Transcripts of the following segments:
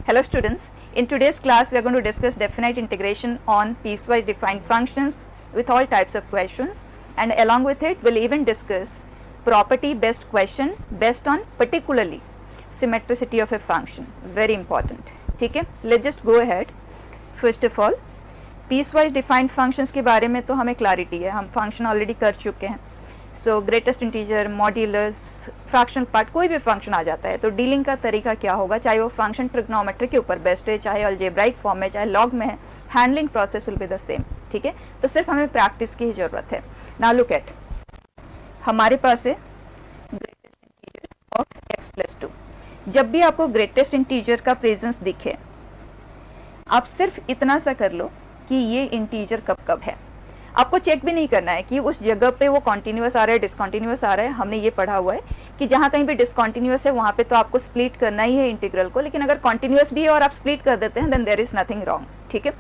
Hello students, in today's class we are going to discuss definite integration on piecewise defined functions with all types of questions, and along with it we'll even discuss property based question based on particularly symmetricity of a function, very important. ठीक है, let's just go ahead. First of all, piecewise defined functions के बारे में तो हमें clarity है, हम function already कर चुके हैं. सो greatest integer, modulus, fractional part, कोई भी फंक्शन आ जाता है तो डीलिंग का तरीका क्या होगा, चाहे वो फंक्शन ट्रिग्नोमेट्री के ऊपर बेस्ड है, चाहे अलजेब्राइक फॉर्म में, चाहे लॉग में है, handling process will be the same. ठीक है, तो सिर्फ हमें प्रैक्टिस की ही ज़रूरत है. नाउ लुक एट, हमारे पास है greatest integer of x plus 2. जब भी आपको ग्रेटेस्ट इंटीजर का प्रेजेंस दिखे, आप सिर्फ इतना सा कर लो कि ये इंटीजर कब कब है. आपको चेक भी नहीं करना है कि उस जगह पे वो कॉन्टिन्यूस आ रहा है, डिसकॉन्टिन्यूस आ रहा है. हमने ये पढ़ा हुआ है कि जहाँ कहीं भी डिसकॉन्टिन्यूस है वहाँ पे तो आपको स्प्लिट करना ही है इंटीग्रल को, लेकिन अगर कॉन्टिन्यूस भी है और आप स्प्लिट कर देते हैं then there is nothing wrong. ठीक है,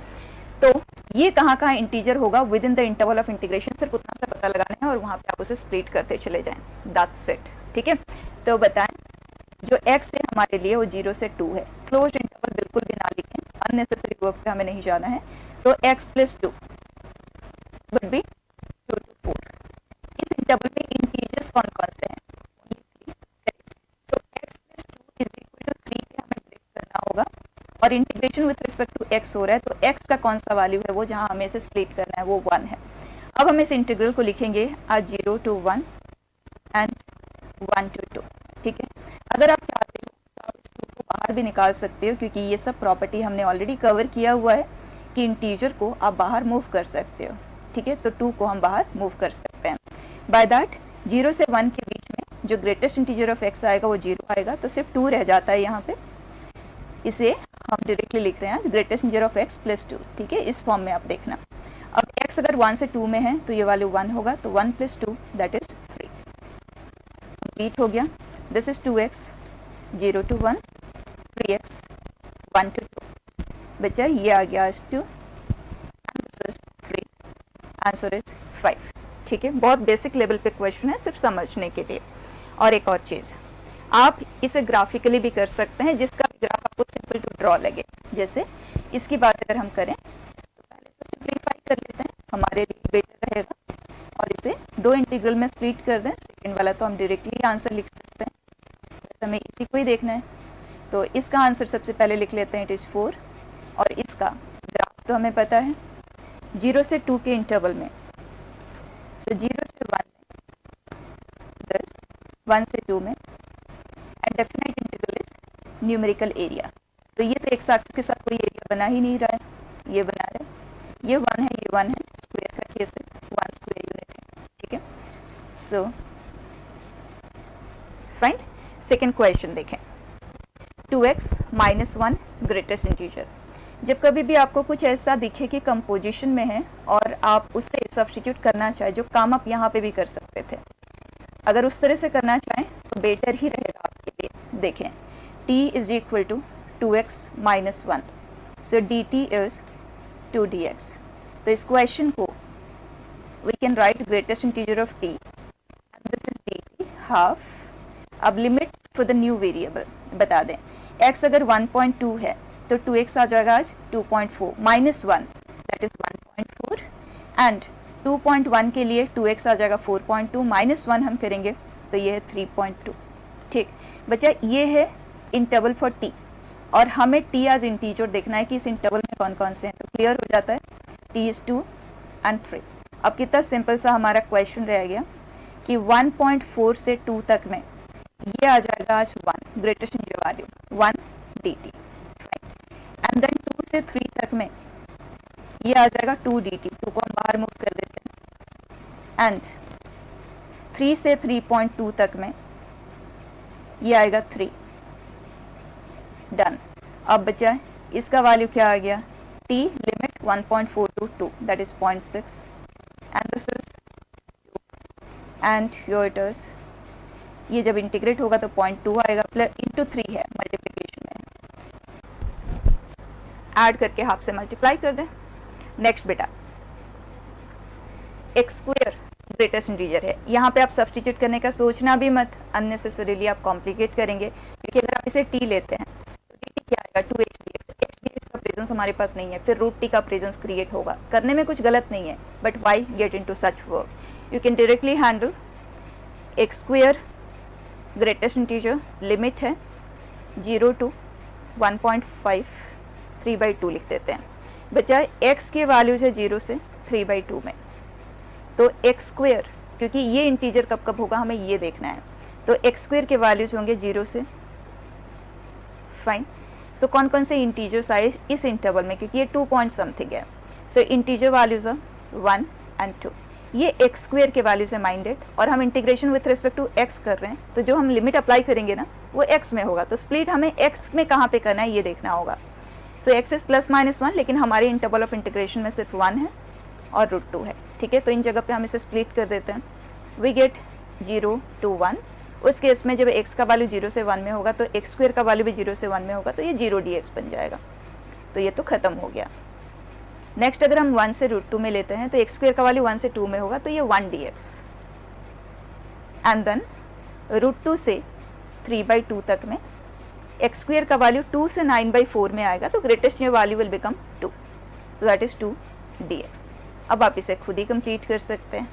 तो ये कहाँ इंटीजर होगा within the interval of integration, सिर्फ उतना सा पता लगाना है और वहाँ पे आप उसे स्प्लिट करते चले जाएं. That's it. ठीक है, तो बताएं जो x है हमारे लिए वो 0 से 2 है. क्लोज इंटरवल बिल्कुल भी ना लिखें, अननेसेसरी वर्क पे हमें नहीं जाना है. तो x plus 2 would be 2 to 4. इस इंटरवल में इंटीजर्स कौन कौन से हैं? So x plus 2 is equal to 3 पे हमें ब्रेक करना होगा और integration with respect to x हो रहा है, तो x का कौन सा वैल्यू है वो जहां हमें इसे स्प्लिट करना है वो 1 है. अब हम इस इंटीग्रल को लिखेंगे आज 0 to 1 एंड 1 to 2. ठीक है, अगर आप चाहते हो तो आप इस 2 को बाहर भी निकाल सकते हो, क्योंकि ये सब प्रॉपर्टी हमने ऑलरेडी कवर किया हुआ है कि इंटीजर को आप बाहर मूव कर सकते हो. ठीक है, तो 2 को हम बाहर मूव कर सकते हैं. बाय दैट 0 से 1 के बीच में जो ग्रेटेस्ट इंटीजर ऑफ x आएगा वो 0 आएगा, तो सिर्फ 2 रह जाता है यहाँ पे. इसे हम डायरेक्टली लिख रहे हैं greatest integer of x plus 2. ठीक है, इस फॉर्म में आप देखना. अब x अगर 1 से 2 में है तो ये वैल्यू 1 होगा, तो 1 प्लस 2 दैट इज 3. कंप्लीट हो गया. This is 2x, 0 to 1, 3x, 1 to 2. बच्चा ये आ गया आज 2 and this is 3. Answer is 5. ठीक है, बहुत बेसिक लेवल पे क्वेश्चन है सिर्फ समझने के लिए. और एक और चीज़, आप इसे ग्राफिकली भी कर सकते हैं, जिसका भी ग्राफ आपको सिंपल टू ड्रॉ लगे. जैसे इसकी बात अगर हम करें तो पहले तो सिंप्लीफाई कर लेते हैं, हमारे लिए बेटर रहेगा, और इसे 2 इंटीग्रल में स्प्लिट कर दें. सेकेंड वाला तो हम डायरेक्टली आंसर लिख सकते हैं, बस हमें इसी को ही देखना है. तो इसका आंसर सबसे पहले लिख लेते हैं, इट इज़ 4. और इसका ग्राफ तो हमें पता है 0 से 2 के इंटरवल में, सो 0 से 1 में, 10, 1 से 2 में, and definite integral is numerical area. तो ये तो एक्स एक्सिस के साथ कोई एरिया बना ही नहीं रहा है, ये बना रहा है, ये 1 है, ये 1 है, स्क्वायर का केस है, 1 स्क्वायर यूनिट है. ठीक है, सो फाइन. सेकेंड क्वेश्चन देखें, 2x माइनस 1 ग्रेटेस्ट इंटीजर. जब कभी भी आपको कुछ ऐसा दिखे कि कंपोजिशन में है और आप उससे सब्स्टिट्यूट करना चाहें, जो काम आप यहाँ पे भी कर सकते थे, अगर उस तरह से करना चाहें तो बेटर ही रहेगा आपके लिए. देखें, t is equal to 2x minus 1, so dt is 2dx. तो इस क्वेश्चन को we can write greatest integer of t and this is dt half. अब limits for the new variable बता दें. x अगर 1.2 है तो 2x आ जाएगा आज 2.4 माइनस 1 दैट इज 1.4, एंड 2.1 के लिए 2x आ जाएगा 4.2 माइनस 1 हम करेंगे तो ये है 3.2. ठीक बच्चा, ये है इंटरवल फॉर t, और हमें t एज इंटीजर देखना है कि इस इंटरवल में कौन कौन से हैं. तो क्लियर हो जाता है, t इज 2 एंड 3. अब कितना सिंपल सा हमारा क्वेश्चन रह गया कि 1.4 से 2 तक में ये आ जाएगा आज 1 greatest integer value 1 dt, and then 2 से 3 तक में ये आ जाएगा 2 dt. 2 को हम बाहर मूव कर देते हैं, एंड 3 से 3.2 तक में ये आएगा 3. डन. अब बचा है इसका वैल्यू क्या आ गया, t limit 1.4 to 2 that is 0.6, and this is and your it is. ये जब इंटीग्रेट होगा तो 0.2 आएगा, प्लस इंटू 3 है मल्टीप्लिकेशन में, ऐड करके हाफ से मल्टीप्लाई कर दें. नेक्स्ट बेटा, एक्स स्क्वायर ग्रेटेस्ट इंटीजर है. यहाँ पे आप सब्स्टिट्यूट करने का सोचना भी मत, अननेसेसरीली आप कॉम्प्लिकेट करेंगे, क्योंकि अगर आप इसे t लेते हैं तो dt क्या आएगा 2h dx का प्रेजेंस हमारे पास नहीं है, फिर रूट टी का प्रेजेंस क्रिएट होगा। करने में कुछ गलत नहीं है, but why get into such work, you can directly handle x square greatest integer, limit है 0 to 1.5 3/2 लिख देते हैं, बचाए x के वैल्यूज है 0 से 3/2 में, तो एक्स स्क्वेयर, क्योंकि ये इंटीजर कब कब होगा हमें ये देखना है, तो एक्स स्क्वेयर के वैल्यूज होंगे 0 से, फाइन। सो कौन कौन से इंटीजर्स आए इस इंटरवल में, क्योंकि ये 2 पॉइंट समथिंग है, so integer values are 1 and 2, ये एक्स स्क्वेयर के वैल्यूज है माइंडेड, और हम integration with respect to x कर रहे हैं, तो जो हम लिमिट अप्लाई करेंगे ना वो एक्स में होगा, तो स्प्लिट हमें एक्स में कहाँ पे करना है ये देखना होगा। सो एक्स इज +-1, लेकिन हमारे इंटरवल ऑफ इंटीग्रेशन में सिर्फ 1 है और √2 है, ठीक है। तो इन जगह पे हम इसे स्प्लिट कर देते हैं, वी गेट 0 to 1। उस केस में जब x का वैल्यू 0 से 1 में होगा तो एक्स स्क्वेयर का वैल्यू भी 0 से 1 में होगा, तो ये 0 dx बन जाएगा, तो ये तो ख़त्म हो गया। नेक्स्ट अगर हम 1 से √2 में लेते हैं तो एक्स स्क्वेयर का वैल्यू 1 से 2 में होगा, तो ये 1 dx, एंड देन √2 से 3/2 तक में एक्स स्क्वेयर का वैल्यू 2 से 9/4 में आएगा, तो ग्रेटेस्ट ये value will become 2, so that is 2 dx। अब आप इसे खुद ही कंप्लीट कर सकते हैं,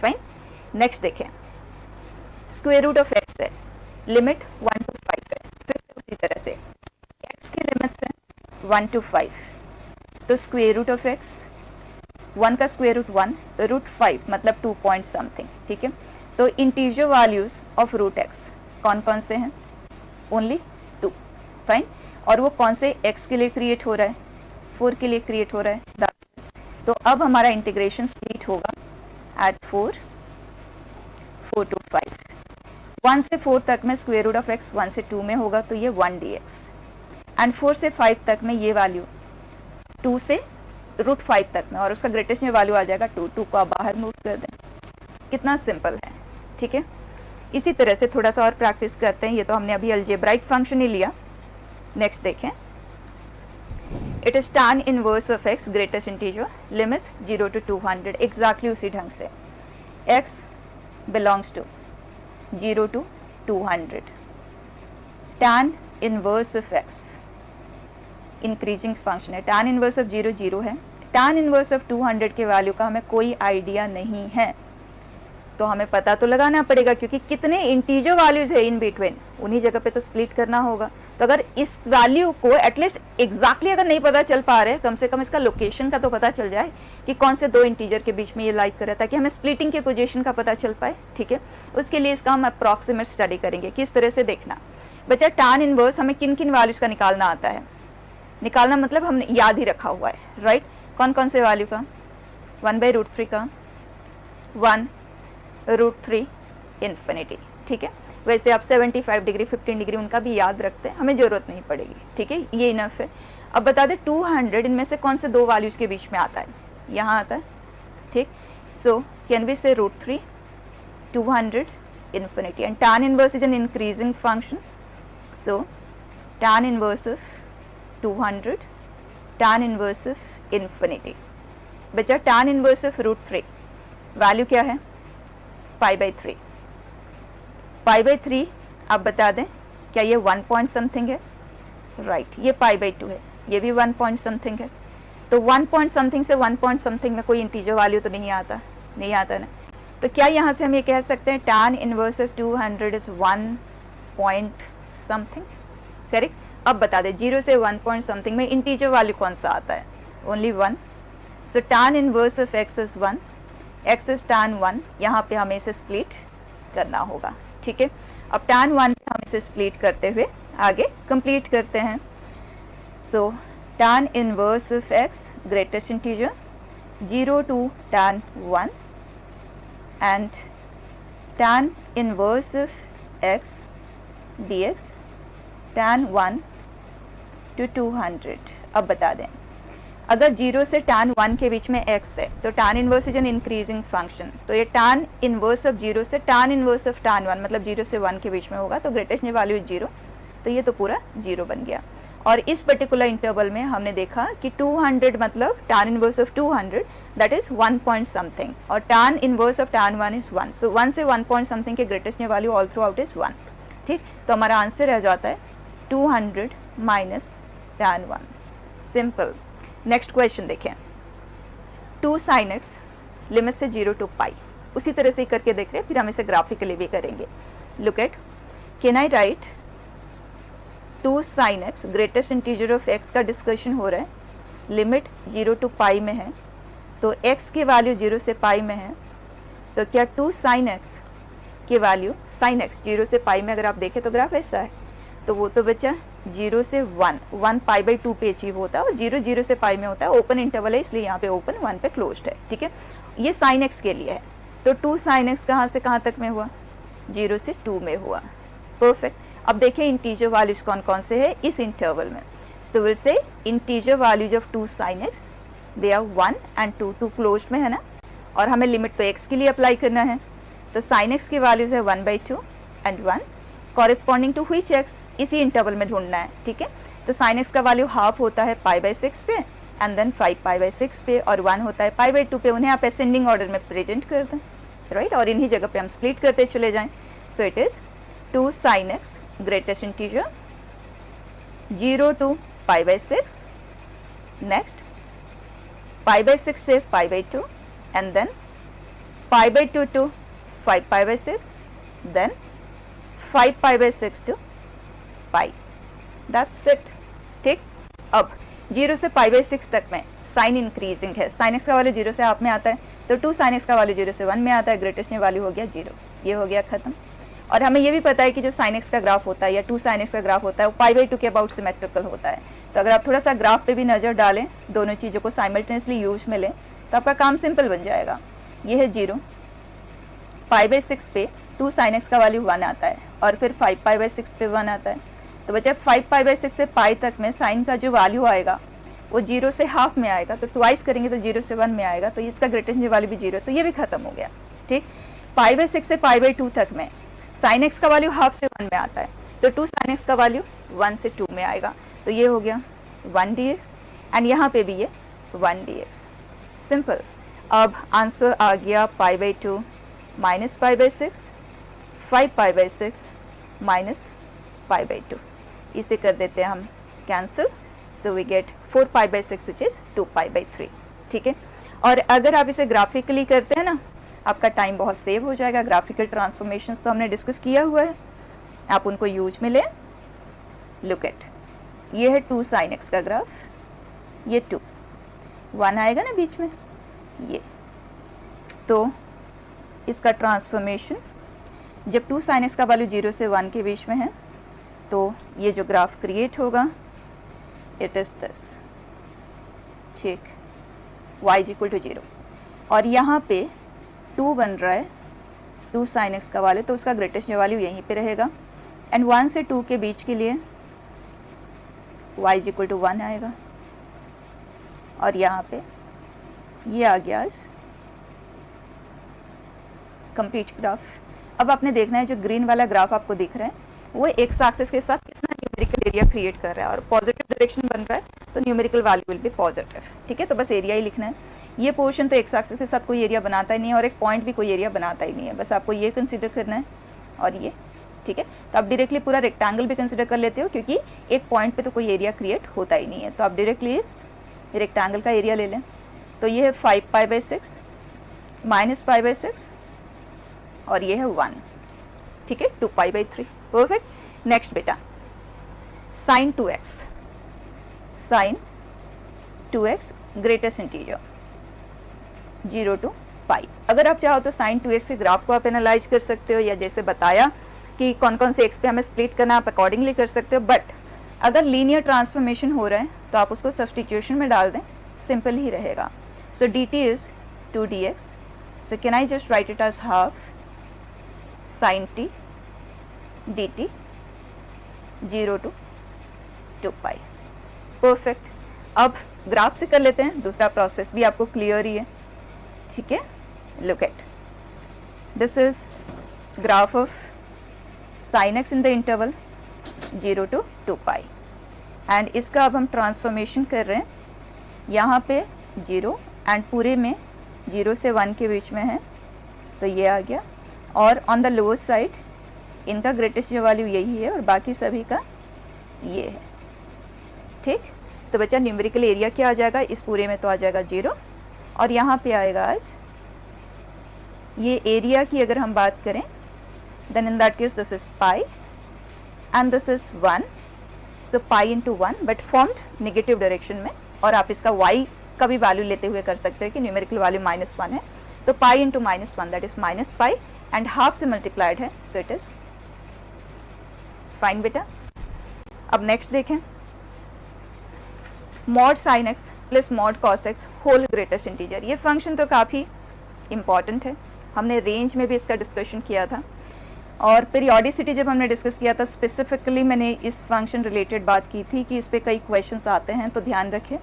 फाइन। नेक्स्ट देखें, स्क्वायर रूट ऑफ एक्स है, लिमिट 1 to 5 है, फिर से उसी तरह से एक्स के लिमिट्स हैं 1 to 5, तो स्क्वायर रूट ऑफ एक्स 1 का स्क्वायर रूट 1, तो √5 मतलब 2 पॉइंट समथिंग, ठीक है। तो integer values of root x कौन कौन से हैं, ओनली 2, फाइन। और वो कौन से एक्स के लिए क्रिएट हो रहा है, 4 के लिए क्रिएट हो रहा है, तो अब हमारा इंटीग्रेशन स्प्लिट होगा एट 4 to 5, 1 से 4 तक में स्क्वायर रूट ऑफ एक्स 1 से 2 में होगा, तो ये 1 dx, एंड 4 से 5 तक में ये वैल्यू 2 से √5 तक में, और उसका ग्रेटेस्ट में वैल्यू आ जाएगा 2 को आप बाहर मूव कर दें, कितना सिंपल है, ठीक है। इसी तरह से थोड़ा सा और प्रैक्टिस करते हैं, ये तो हमने अभी अलजेब्राइक फंक्शन ही लिया। नेक्स्ट देखें, it is tan inverse of x greatest integer, limits 0 to 200, exactly उसी ढंग से x belongs to 0 to 200, tan inverse of x increasing function है, tan इनवर्स ऑफ 0 0 है, tan इनवर्स ऑफ 200 के वैल्यू का हमें कोई आइडिया नहीं है, तो हमें पता तो लगाना पड़ेगा, क्योंकि कितने इंटीजर वैल्यूज है इन बिटवीन, उन्हीं जगह पे तो स्प्लिट करना होगा। तो अगर इस वैल्यू को एटलीस्ट एग्जैक्टली अगर नहीं पता चल पा रहे, कम से कम इसका लोकेशन का तो पता चल जाए कि कौन से 2 इंटीजर के बीच में ये लाइक कर रहा है, ताकि हमें स्प्लिटिंग के पोजीशन का पता चल पाए, ठीक है। उसके लिए इसका हम अप्रॉक्सीमेट स्टडी करेंगे, किस तरह से देखना। बच्चा tan इनवर्स हमें किन किन वैल्यूज का निकालना आता है, निकालना मतलब हमने याद ही रखा हुआ है, राइट। कौन कौन से वैल्यू का, 1/√3 का, 1√3 इन्फिनिटी, ठीक है। वैसे आप 75 डिग्री 15 डिग्री उनका भी याद रखते हैं, हमें ज़रूरत नहीं पड़ेगी, ठीक है, ये इनफ है। अब बता दें 200 इनमें से कौन से 2 वैल्यूज़ के बीच में आता है, यहाँ आता है, ठीक। सो कैन वी से √3 200 infinity, and tan inverse is an increasing function, so tan inverse of 200 tan inverse of infinity. बच्चा tan इनवर्स ऑफ √3 वैल्यू क्या है, π/3, π/3 आप बता दें क्या ये 1 पॉइंट समथिंग है, राइट, ये π/2 है, ये भी 1 पॉइंट समथिंग है, तो 1 पॉइंट समथिंग से 1 पॉइंट समथिंग में कोई इंटीजर वैल्यू तो नहीं आता ना, तो क्या यहाँ से हम ये कह सकते हैं tan inverse of 200 is 1 point something, correct. अब बता दें 0 से 1 पॉइंट समथिंग में इंटीजर वैल्यू कौन सा आता है, only 1, so tan inverse of x is 1, x is tan 1, यहाँ पे हमें इसे स्प्लिट करना होगा, ठीक है। अब tan 1 हम इसे स्प्लिट करते हुए आगे कंप्लीट करते हैं। सो tan inverse of x greatest integer 0 to tan 1 and tan inverse of x dx tan 1 to 200। अब बता दें अगर 0 से tan 1 के बीच में x है तो tan inverse is an increasing function, तो ये tan इनवर्स ऑफ 0 से tan इनवर्स ऑफ tan 1 मतलब 0 से 1 के बीच में होगा, तो ग्रेटेस्ट वैल्यू 0, तो ये तो पूरा 0 बन गया। और इस पर्टिकुलर इंटरवल में हमने देखा कि 200 मतलब tan inverse of 200 that is 1 point something, और tan inverse of tan 1 is 1, सो 1 से 1 पॉइंट समथिंग के greatest value all through out is 1, ठीक। तो हमारा आंसर रह जाता है 200 - tan 1. सिंपल. नेक्स्ट क्वेश्चन देखें. 2 sin x लिमिट से 0 to पाई. उसी तरह से ही करके देख रहे हैं, फिर हम इसे ग्राफिकली भी करेंगे. Look at, can I right 2 sin x greatest integer of x का डिस्कशन हो रहा है. लिमिट 0 to पाई में है, तो x की वैल्यू 0 से पाई में है, तो क्या 2 sin x की वैल्यू sin x 0 से पाई में अगर आप देखें तो ग्राफ ऐसा है, तो वो तो बचा 0 से 1 पाई बाई 2 पे अचीव होता है और 0 से पाई में होता है. ओपन इंटरवल है इसलिए यहाँ पे ओपन, 1 पे क्लोज्ड है. ठीक है, ये sin x के लिए है. तो 2 sin x कहाँ से कहाँ तक में हुआ? 0 से 2 में हुआ. परफेक्ट. अब देखें इंटीजर वैल्यूज कौन कौन से है इस इंटरवल में. So will see integer values of 2 sin x they are 1 and 2. 2 closed में है ना, और हमें लिमिट तो x के लिए अप्लाई करना है. तो sin x की वैल्यूज है 1/2 and 1 corresponding to which x, इसी इंटरवल में ढूंढना है. ठीक है, तो sin x का वैल्यू हाफ होता है π/6 पे एंड देन 5 π/6 पे, और 1 होता है π/2 पे. उन्हें आप असेंडिंग ऑर्डर में प्रेजेंट कर दें, राइट, और इन्हीं जगह पे हम स्प्लिट करते चले जाएं. So it is 2 sin x greatest integer 0 to π/6, next π/6 से π/2 and then π/2 to 5 π/6, then 5 π/6 to pi. That's it. ठीक, अब 0 से π/6 तक में साइन इंक्रीजिंग है. sin x का वैल्यू 0 से हाफ में आता है, तो 2 sin x का वैल्यू 0 से 1 में आता है. ग्रेटेस्ट में वैल्यू हो गया 0. ये हो गया खत्म. और हमें ये भी पता है कि जो sin x का ग्राफ होता है या 2 sin x का ग्राफ होता है वो π/2 के अबाउट सिमेट्रिकल होता है. तो अगर आप थोड़ा सा ग्राफ पे भी नज़र डालें, दोनों चीज़ों को साइमल्टेनियसली यूज में लें, तो आपका काम सिंपल बन जाएगा. ये है 0, π/6 पे 2 sin x का वैल्यू 1 आता है, और फिर 5 π/6 पे 1 आता है. तो बच्चा 5 π/6 से पाई तक में साइन का जो वैल्यू आएगा वो 0 से हाफ में आएगा, तो ट्वाइस करेंगे तो 0 से 1 में आएगा, तो इसका ग्रेटेस्ट वैल्यू भी 0, तो ये भी खत्म हो गया. ठीक, π/6 से π/2 तक में sin x का वैल्यू हाफ से 1 में आता है, तो 2 sin x का वैल्यू 1 से 2 में आएगा. तो ये हो गया 1 dx एंड यहाँ पे भी ये 1 dx. सिंपल. अब आंसर आ गया π/2 माइनस π/6, 5 π/6 माइनस π/2. इसे कर देते हैं हम cancel. So we get 4 π/6 which is 2 π/3. ठीक है, और अगर आप इसे ग्राफिकली करते हैं ना, आपका टाइम बहुत सेव हो जाएगा. ग्राफिकल ट्रांसफॉर्मेशंस तो हमने डिस्कस किया हुआ है, आप उनको यूज में लें. लुक एट, ये है 2 sin x का ग्राफ, ये 2, 1 आएगा ना बीच में, ये तो इसका ट्रांसफॉर्मेशन जब 2 sin x का वैल्यू 0 से 1 के बीच में है, तो ये जो ग्राफ क्रिएट होगा इट इज़ दिस. ठीक, y इज इक्वल टू 0, और यहाँ पे 2 बन रहा है 2 sin x का वैल्यू, तो उसका ग्रेटेस्ट वैल्यू यहीं पे रहेगा. एंड 1 से 2 के बीच के लिए y इज इक्वल टू 1 आएगा, और यहाँ पे ये आ गया कंप्लीट ग्राफ. अब आपने देखना है जो ग्रीन वाला ग्राफ आपको दिख रहा है वो एक्स एक्सिस के साथ कितना न्यूमेरिकल एरिया क्रिएट कर रहा है, और पॉजिटिव डायरेक्शन बन रहा है तो numerical value will B positive. ठीक है, तो बस एरिया ही लिखना है. ये पोर्शन तो एक्स एक्सिस के साथ कोई एरिया बनाता ही नहीं है, और एक पॉइंट भी कोई एरिया बनाता ही नहीं है. बस आपको ये कंसिडर करना है और ये. ठीक है, तो आप डायरेक्टली पूरा रेक्टेंगल भी कंसिडर कर लेते हो, क्योंकि एक पॉइंट पे तो कोई एरिया क्रिएट होता ही नहीं है. तो आप डायरेक्टली इस रेक्टेंगल का एरिया ले लें. तो ये है 5 π/6 माइनस π/6, और ये है 1. ठीक है, 2 π/3. परफेक्ट. नेक्स्ट बेटा, sin 2x, sin 2x greatest integer 0 to पाई. अगर आप चाहो तो sin 2x के ग्राफ को आप एनालाइज कर सकते हो, या जैसे बताया कि कौन कौन से x पे हमें स्प्लिट करना, आप अकॉर्डिंगली कर सकते हो. बट अगर लीनियर ट्रांसफॉर्मेशन हो रहा है तो आप उसको सब्सटीट्यूशन में डाल दें, सिंपल ही रहेगा. So dt is 2 dx. So can I just write it as half sin t dt 0 to 2 pi. Perfect. अब ग्राफ से कर लेते हैं, दूसरा प्रोसेस भी आपको क्लियर ही है. ठीक है, look at, this is graph of sin x in the interval 0 to 2 pi, and इसका अब हम ट्रांसफॉर्मेशन कर रहे हैं. यहाँ पे 0 एंड पूरे में 0 से 1 के बीच में है, तो ये आ गया. और ऑन द लोअर साइड इनका ग्रेटेस्ट वैल्यू यही है, और बाकी सभी का ये है. ठीक। तो बच्चा न्यूमेरिकल एरिया क्या आ जाएगा, इस पूरे में तो आ जाएगा 0, और यहाँ पे आएगा आज ये एरिया की अगर हम बात करें, then in that case this is pi and this is 1, so pi into 1, but formed negative direction में, और आप इसका y का भी वैल्यू लेते हुए कर सकते हैं कि न्यूमेरिकल वैल्यू -1 है, तो pi into -1 that is -pi, and half से मल्टीप्लाइड है, सो इट इज फाइन बेटा। अब नेक्स्ट देखें, mod sine x plus mod cos x whole greatest integer. ये फंक्शन तो काफ़ी इंपॉर्टेंट है, हमने रेंज में भी इसका डिस्कशन किया था, और पीरियोडिसिटी जब हमने डिस्कस किया था स्पेसिफिकली मैंने इस फंक्शन रिलेटेड बात की थी कि इस पर कई क्वेश्चंस आते हैं, तो ध्यान रखें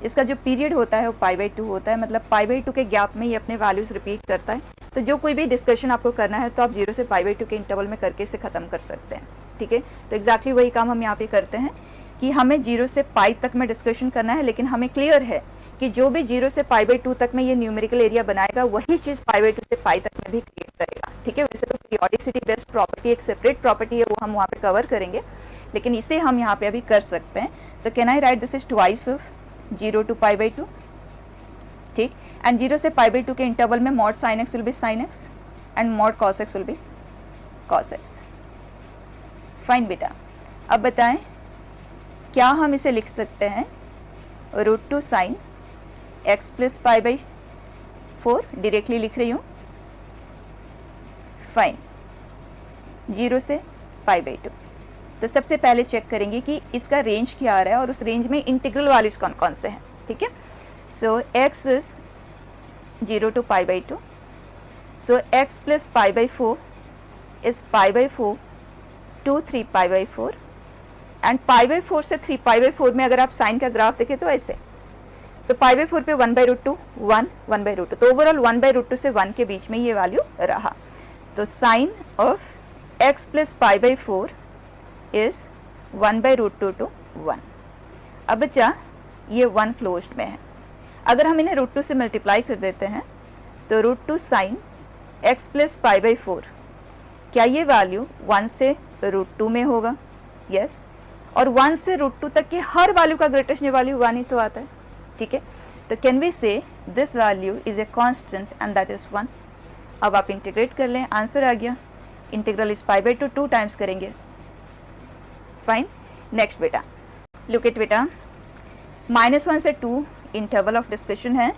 इसका जो पीरियड होता है वो π/2 होता है, मतलब π/2 के गैप में ये अपने वैल्यूज़ रिपीट करता है। तो जो कोई भी डिस्कशन आपको करना है तो आप 0 से π/2 के इंटरवल में करके इसे ख़त्म कर सकते हैं, ठीक है। तो एग्जैक्टली वही काम हम यहाँ पे करते हैं कि हमें 0 से π तक में डिस्कशन करना है, लेकिन हमें क्लियर है कि जो भी 0 से π/2 तक में ये न्यूमेरिकल एरिया बनाएगा वही चीज़ π/2 से π तक में भी क्रिएट करेगा, ठीक है। वैसे तो पीरियोडिसिटी बेस्ड प्रॉपर्टी एक सेपरेट प्रॉपर्टी है, वो हम वहाँ पे कवर करेंगे, लेकिन इसे हम यहाँ पे अभी कर सकते हैं। सो can I write this is twice of 0 to π/2, ठीक। एंड 0 से π/2 के इंटरवल में mod sine x will be sine x and mod cos x will be cos x. Fine बेटा, अब बताएं क्या हम इसे लिख सकते हैं √2 साइन एक्स प्लस π/4, डायरेक्टली लिख रही हूँ। फाइन, 0 से π/2। तो सबसे पहले चेक करेंगे कि इसका रेंज क्या आ रहा है और उस रेंज में इंटीग्रल वैल्यूज कौन कौन से हैं, ठीक है। So x is 0 to π/2, so x plus π/4 is π/4 to 3π/4, and π/4 से 3π/4 में अगर आप साइन का ग्राफ देखें तो ऐसे, सो π/4 पे 1/√2 1 1/√2, तो ओवरऑल 1/√2 से 1 के बीच में ये वैल्यू रहा। तो sine of x plus π/4 is 1/√2 to 1। अब बच्चा ये 1 क्लोज्ड में है, अगर हम इन्हें √2 से मल्टीप्लाई कर देते हैं तो √2 साइन x प्लस π/4, क्या ये वैल्यू 1 से √2 में होगा? यस, और 1 से √2 तक की हर वैल्यू का ग्रेटेस्ट वैल्यू 1 ही तो आता है, ठीक है। तो कैन वी से this value is a constant and that is 1। अब आप इंटीग्रेट कर लें, आंसर आ गया, इंटीग्रल इज π/2 2 टाइम्स करेंगे। फाइन, नेक्स्ट बेटा, लुक इट बेटा, -1 से 2 इंटरवल ऑफ डिस्कशन है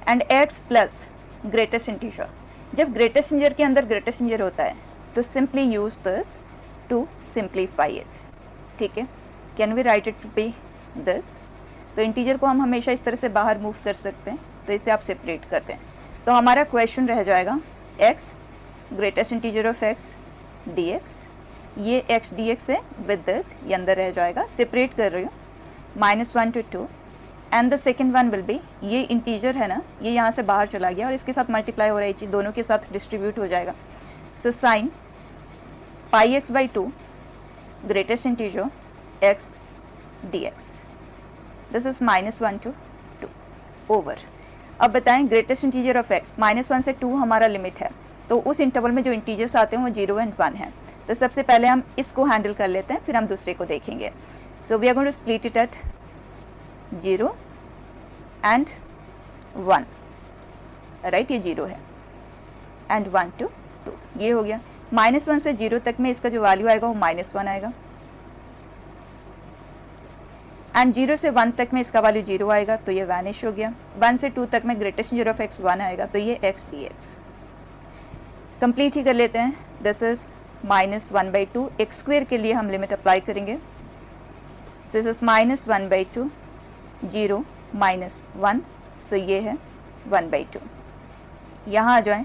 and x plus greatest integer. जब ग्रेटेस्ट इंटीजर के अंदर ग्रेटेस्ट इंटीजर होता है तो simply use this to simplify it, ठीक है। Can we write it to be this? तो इंटीजर को हम हमेशा इस तरह से बाहर मूव कर सकते हैं, तो इसे आप सेपरेट करते हैं, तो हमारा क्वेश्चन रह जाएगा x greatest integer of x dx, ये x dx है विद दिस, ये अंदर रह जाएगा, सेपरेट कर रही हूँ, -1 to 2, and the second one will be, ये इंटीजर है ना, ये यहाँ से बाहर चला गया और इसके साथ मल्टीप्लाई हो रहा है, चीज़ दोनों के साथ डिस्ट्रीब्यूट हो जाएगा। So sine πx/2 greatest integer x dx, this is -1 to 2 over. अब बताएं ग्रेटेस्ट इंटीजर ऑफ x, -1 से 2 हमारा लिमिट है, तो उस इंटरवल में जो इंटीजर्स आते हैं वो 0 एंड 1 है। तो सबसे पहले हम इसको हैंडल कर लेते हैं, फिर हम दूसरे को देखेंगे। So we are going to split it at 0 and 1, right, ये 0 है, एंड 1 to 2, ये हो गया। -1 से 0 तक में इसका जो वैल्यू आएगा वो -1 आएगा, एंड 0 से 1 तक में इसका वैल्यू 0 आएगा, तो ये वैनिश हो गया। 1 से 2 तक में ग्रेटेस्ट इंटीजर ऑफ x 1 आएगा, तो ये x dx। कंप्लीट ही कर लेते हैं, दिस इज -1/2, x स्क्वेयर के लिए हम लिमिट अप्लाई करेंगे, सो दिस इज -1/2, 0 -1, सो ये है 1/2। यहाँ आ जाएं,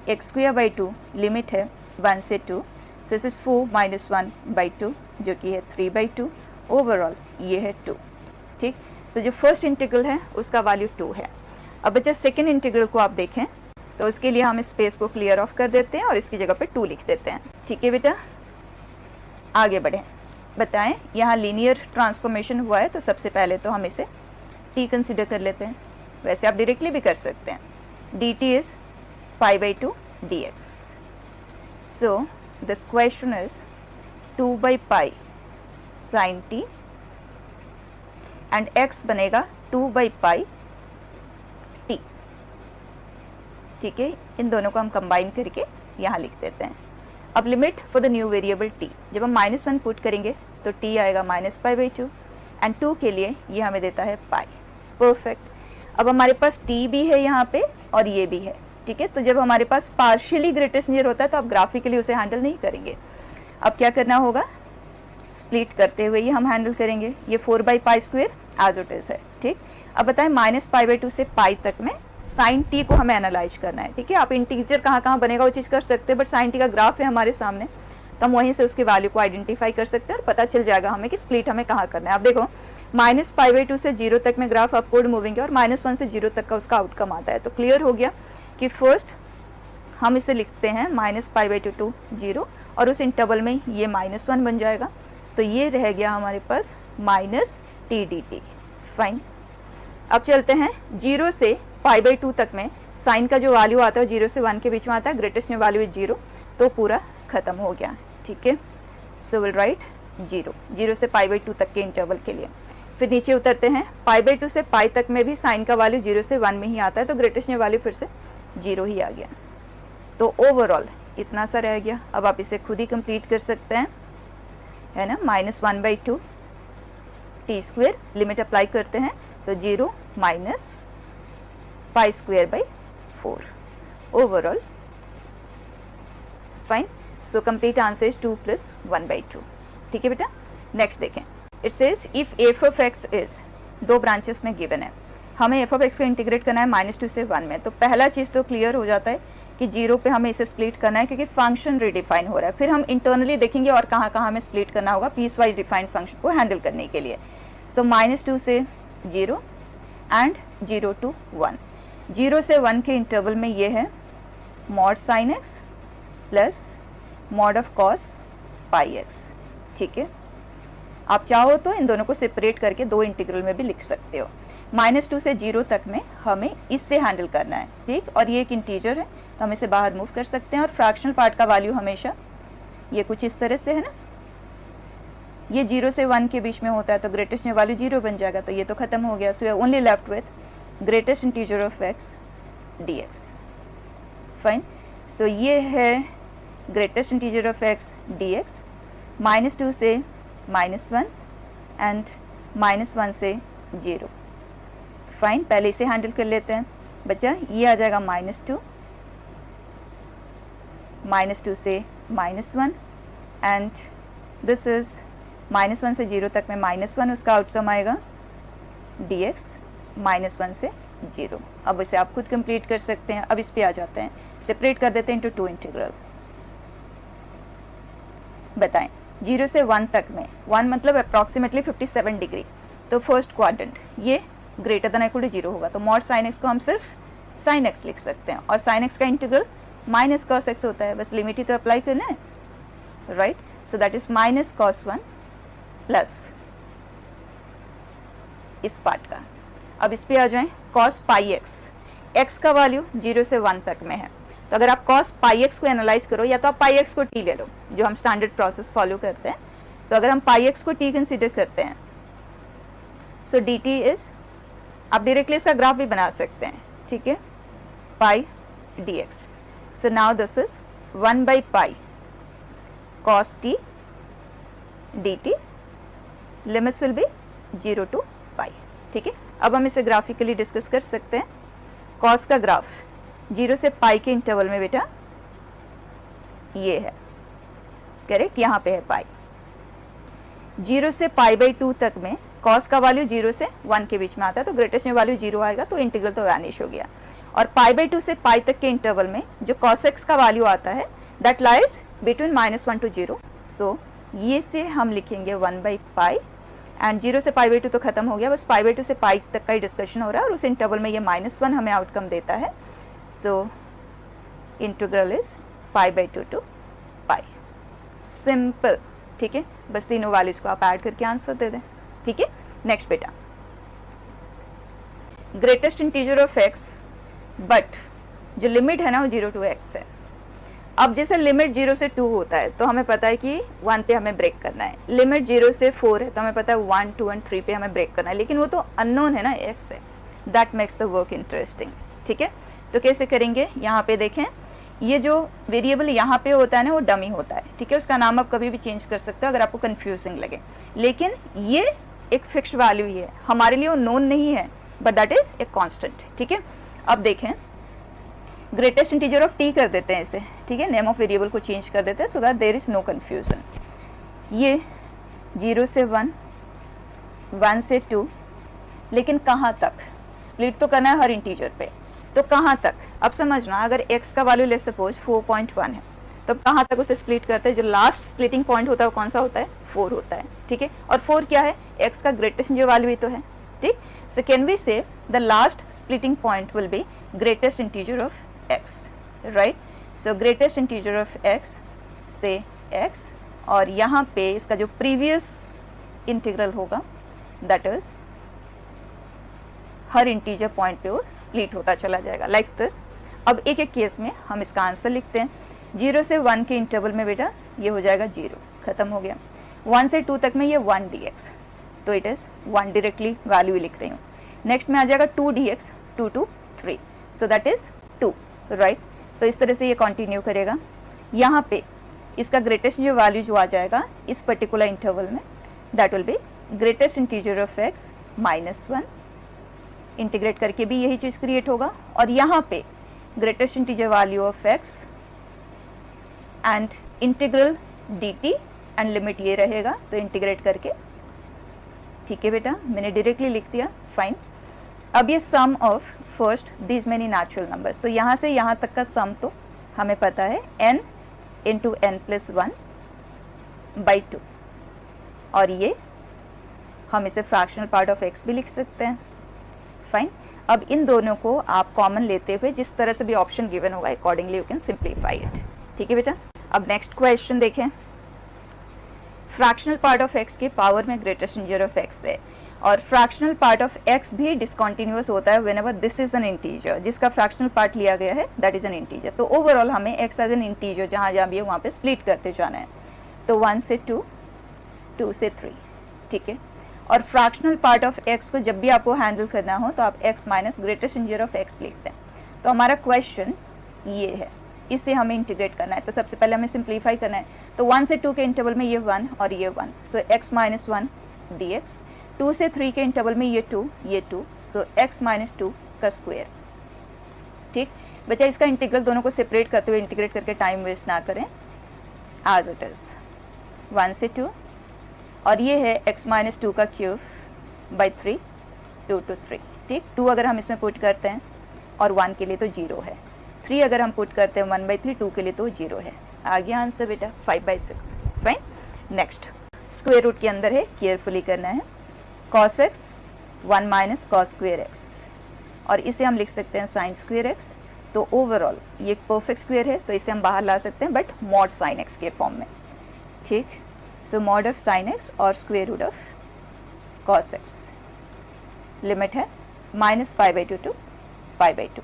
x²/2 लिमिट है 1 से 2, सो दिस इज 4 -1/2 जो कि है 3/2, ओवरऑल ये है 2, ठीक। तो जो फर्स्ट इंटीग्रल है उसका वैल्यू 2 है। अब बच्चा सेकेंड इंटीग्रल को आप देखें तो उसके लिए हम इस स्पेस को क्लियर ऑफ कर देते हैं और इसकी जगह पे 2 लिख देते हैं, ठीक है बेटा। आगे बढ़ें, बताएं यहाँ लीनियर ट्रांसफॉर्मेशन हुआ है, तो सबसे पहले तो हम इसे t कंसिडर कर लेते हैं, वैसे आप डायरेक्टली भी कर सकते हैं। dt is π/2 dx, so this question is 2/π sin t and x बनेगा 2/π t। ठीक है, इन दोनों को हम कंबाइन करके यहाँ लिख देते हैं। अब limit for the new variable t, जब हम -1 पुट करेंगे तो t आएगा -π/2 एंड 2 के लिए ये हमें देता है पाई। परफेक्ट। अब हमारे पास t भी है यहाँ पे और ये भी है। ठीक है, तो जब हमारे पास पार्शियली ग्रेटेस्ट इंटीजर होता है तो आप ग्राफिकली उसे हैंडल नहीं करेंगे। अब क्या करना होगा, स्प्लिट करते हुए ये हम हैंडल करेंगे। ये 4/π² एज इट इज है। ठीक, अब बताएं -π/2 से पाई तक में साइन टी को हमें एनालाइज करना है। ठीक है, आप इंटीजर कहाँ कहाँ बनेगा वो चीज़ कर सकते हैं, बट साइन टी का ग्राफ है हमारे सामने, तो हम वहीं से उसकी वैल्यू को आइडेंटिफाई कर सकते हैं और पता चल जाएगा हमें कि स्प्लिट हमें कहाँ करना है। आप देखो -π/2 से 0 तक में ग्राफ अपवर्ड मूविंग है और -1 से 0 तक का उसका आउटकम आता है। तो क्लियर हो गया कि फर्स्ट हम इसे लिखते हैं -π/2 to 0 और उस इंटरवल में ये -1 बन जाएगा। तो ये रह गया हमारे पास -t dt। फाइन। अब चलते हैं 0 से π/2 तक में साइन का जो वैल्यू आता है 0 से 1 के बीच में आता है, ग्रेटेस्ट में वैल्यू इज 0, तो पूरा खत्म हो गया। ठीक है, सो विल राइट 0 से π/2 तक के इंटरवल के लिए। फिर नीचे उतरते हैं, π/2 से पाई तक में भी साइन का वैल्यू 0 से 1 में ही आता है, तो ग्रेटेस्ट में वैल्यू फिर से 0 ही आ गया। तो ओवरऑल इतना सा रह गया। अब आप इसे खुद ही कंप्लीट कर सकते हैं, है ना। -1/2 t², लिमिट अप्लाई करते हैं तो 0 -π²/4 overall. Fine. So complete answer is 2 + 1/2। ठीक है बेटा, नेक्स्ट देखें। It says if f of x is, दो ब्रांचेस में गिवन है, हमें f of x को इंटीग्रेट करना है -2 से 1 में। तो पहला चीज़ तो क्लियर हो जाता है कि 0 पे हमें इसे स्प्लिट करना है क्योंकि फंक्शन रिडिफाइन हो रहा है। फिर हम इंटरनली देखेंगे और कहाँ कहाँ हमें स्प्लिट करना होगा पीस वाइज डिफाइंड फंक्शन को हैंडल करने के लिए। सो -2 से 0 एंड 0 to 1। 0 से 1 के इंटरवल में ये है mod sin x plus mod of cos πx। ठीक है, आप चाहो तो इन दोनों को सेपरेट करके दो इंटीग्रल में भी लिख सकते हो। -2 से 0 तक में हमें इससे हैंडल करना है। ठीक, और ये एक इंटीजर है तो हम इसे बाहर मूव कर सकते हैं। और फ्रैक्शनल पार्ट का वैल्यू हमेशा ये कुछ इस तरह से है ना, ये 0 से 1 के बीच में होता है तो ग्रेटेस्ट में वैल्यू 0 बन जाएगा, तो ये तो खत्म हो गया। So we are only left with greatest integer of x dx। Fine. So ये है greatest integer of x dx, -2 से -1 एंड -1 से 0। फाइन, पहले इसे हैंडल कर लेते हैं बच्चा। ये आ जाएगा -2 से -1 एंड दिस इज -1 से 0 तक में -1, उसका आउटकम आएगा dx -1 से 0। अब इसे आप खुद कंप्लीट कर सकते हैं। अब इस पे आ जाते हैं, सेपरेट कर देते हैं इनटू 2 इंटीग्रल। बताएं 0 से 1 तक में, 1 मतलब अप्रॉक्सीमेटली 57 डिग्री, तो फर्स्ट क्वाड्रेंट ये ग्रेटर देन इक्वल टू 0 होगा, तो mod sin x को हम सिर्फ sin x लिख सकते हैं। और sin x का इंटीग्रल -cos x होता है, बस लिमिट ही तो अप्लाई करना है, right. So that is -cos1 plus इस पार्ट का। अब इस पे आ जाएं, cos πx, x का वैल्यू 0 से 1 तक में है, तो अगर आप cos πx को एनालाइज करो या तो आप πx को t ले लो, जो हम स्टैंडर्ड प्रोसेस फॉलो करते हैं। तो अगर हम πx को t कंसीडर करते हैं, सो dt इज, आप डायरेक्टली इसका ग्राफ भी बना सकते हैं। ठीक है, pi dx। So now this is 1/π cos t dt, limits will be 0 to π। ठीक है, अब हम इसे ग्राफिकली डिस्कस कर सकते हैं। cos का ग्राफ 0 से पाई के इंटरवल में बेटा ये है, करेक्ट, यहाँ पे है पाई। 0 से π/2 तक में cos का वैल्यू 0 से 1 के बीच में आता है, तो ग्रेटेस्ट में वैल्यू 0 आएगा, तो इंटीग्रल तो वैनिश हो गया। और π/2 से पाई तक के इंटरवल में जो cos x का वैल्यू आता है दैट लाइज बिटवीन -1 to 0। सो ये से हम लिखेंगे 1/π एंड 0 से π/2 तो खत्म हो गया, बस π/2 से पाई तक का ही डिस्कशन हो रहा है और उस इंटरवल में ये -1 हमें आउटकम देता है। So integral is π/2 to π। Simple. ठीक है, बस तीनों वैल्यूज को आप ऐड करके आंसर दे दें। ठीक है, नेक्स्ट बेटा, greatest integer of x, but जो लिमिट है ना वो 0 to x है। अब जैसे लिमिट 0 से 2 होता है तो हमें पता है कि 1 पे हमें ब्रेक करना है, लिमिट 0 से 4 है तो हमें पता है 1, 2 एंड 3 पे हमें ब्रेक करना है, लेकिन वो तो अननोन है ना, x है, that makes the work interesting. ठीक है, तो कैसे करेंगे, यहाँ पे देखें, ये जो वेरिएबल यहाँ पे होता है ना वो डमी होता है, ठीक है, उसका नाम आप कभी भी चेंज कर सकते हो अगर आपको कंफ्यूजिंग लगे, लेकिन ये एक फिक्स्ड वैल्यू ही है, हमारे लिए वो नोन नहीं है, but that is a constant. ठीक है, अब देखें, ग्रेटेस्ट इंटीजर ऑफ t कर देते हैं इसे, ठीक है, नेम ऑफ वेरिएबल को चेंज कर देते हैं so that there is no confusion. ये 0 से 1, 1 से 2, लेकिन कहाँ तक स्प्लिट तो करना है हर इंटीजर पे, तो कहाँ तक, अब समझना, अगर x का वैल्यू ले सपोज 4.1 है तो कहाँ तक उसे स्प्लिट करते हैं, जो लास्ट स्प्लिटिंग पॉइंट होता है वो कौन सा होता है, 4 होता है। ठीक है, और 4 क्या है, x का ग्रेटेस्ट जो वैल्यू ही तो है। ठीक, सो कैन वी से the last splitting point will be greatest integer of x, right. So greatest integer of x से x, और यहाँ पे इसका जो प्रीवियस इंटीग्रल होगा that is her integer point पे वो स्प्लिट होता चला जाएगा लाइक दिस। अब एक एक केस में हम इसका आंसर लिखते हैं। 0 से 1 के इंटरवल में बेटा ये हो जाएगा 0, खत्म हो गया। 1 से 2 तक में ये 1 dx, तो इट इज़ 1 डायरेक्टली वैल्यू लिख रही हूँ। नेक्स्ट में आ जाएगा 2 dx, 2 to 3, so that is 2, right. तो इस तरह से ये कंटिन्यू करेगा। यहाँ पे इसका ग्रेटेस्ट जो वैल्यू जो आ जाएगा इस पर्टिकुलर इंटरवल में that will be greatest integer of x -1, integrate करके भी यही चीज़ क्रिएट होगा, और यहाँ पे greatest integer value of x and integral dt and limit ये रहेगा, तो इंटीग्रेट करके, ठीक है बेटा, मैंने डायरेक्टली लिख दिया, फाइन। अब ये sum of first these many natural numbers, तो यहाँ से यहाँ तक का सम तो हमें पता है n इंटू n प्लस 1/2, और ये हम इसे फ्रैक्शनल पार्ट ऑफ x भी लिख सकते हैं, फाइन। अब इन दोनों को आप कॉमन लेते हुए जिस तरह से भी ऑप्शन गिवन होगा accordingly you can simplify it. ठीक है बेटा, अब नेक्स्ट क्वेश्चन देखें। फ्रैक्शनल पार्ट ऑफ x के पावर में ग्रेटेस्ट इंटीजर ऑफ x है, और फ्रैक्शनल पार्ट ऑफ x भी डिसकंटिन्यूअस होता है whenever this is N integer, जिसका फ्रैक्शनल पार्ट लिया गया है दैट इज एन इंटीजर। तो ओवरऑल हमें x एज एन इंटीजर जहाँ जहाँ भी है वहाँ पे स्प्लिट करते जाना है, तो 1 से 2, 2 से 3, ठीक है। और फ्रैक्शनल पार्ट ऑफ x को जब भी आपको हैंडल करना हो तो आप x minus greatest integer of x लिखते हैं। तो हमारा क्वेश्चन ये है, इसे हमें इंटीग्रेट करना है, तो सबसे पहले हमें सिंप्लीफाई करना है। तो 1 से 2 के इंटरवल में ये 1 और ये 1, सो x माइनस 1 dx। 2 से 3 के इंटरवल में ये 2, ये 2, सो x माइनस 2 का स्क्वायर। ठीक बच्चा, इसका इंटीग्रल दोनों को सेपरेट करते हुए इंटीग्रेट करके टाइम वेस्ट ना करें, एज इट इज़ 1 से 2, और ये है x माइनस 2 का क्यूब बाई 3, 2 to 3। ठीक, 2 अगर हम इसमें पुट करते हैं और 1 के लिए तो 0 है, 3 अगर हम पुट करते हैं 1/3, 2 के लिए तो 0 है। आ गया आंसर बेटा 5/6, फाइन। नेक्स्ट स्क्वायर रूट के अंदर है, केयरफुली करना है, cos x 1 minus cos square x, और इसे हम लिख सकते हैं साइन स्क्वायर x। तो ओवरऑल ये परफेक्ट स्क्वायर है तो इसे हम बाहर ला सकते हैं, बट मॉड साइन x के फॉर्म में। ठीक, so mod of sine x और square root of cos x, limit है -π/2 to π/2,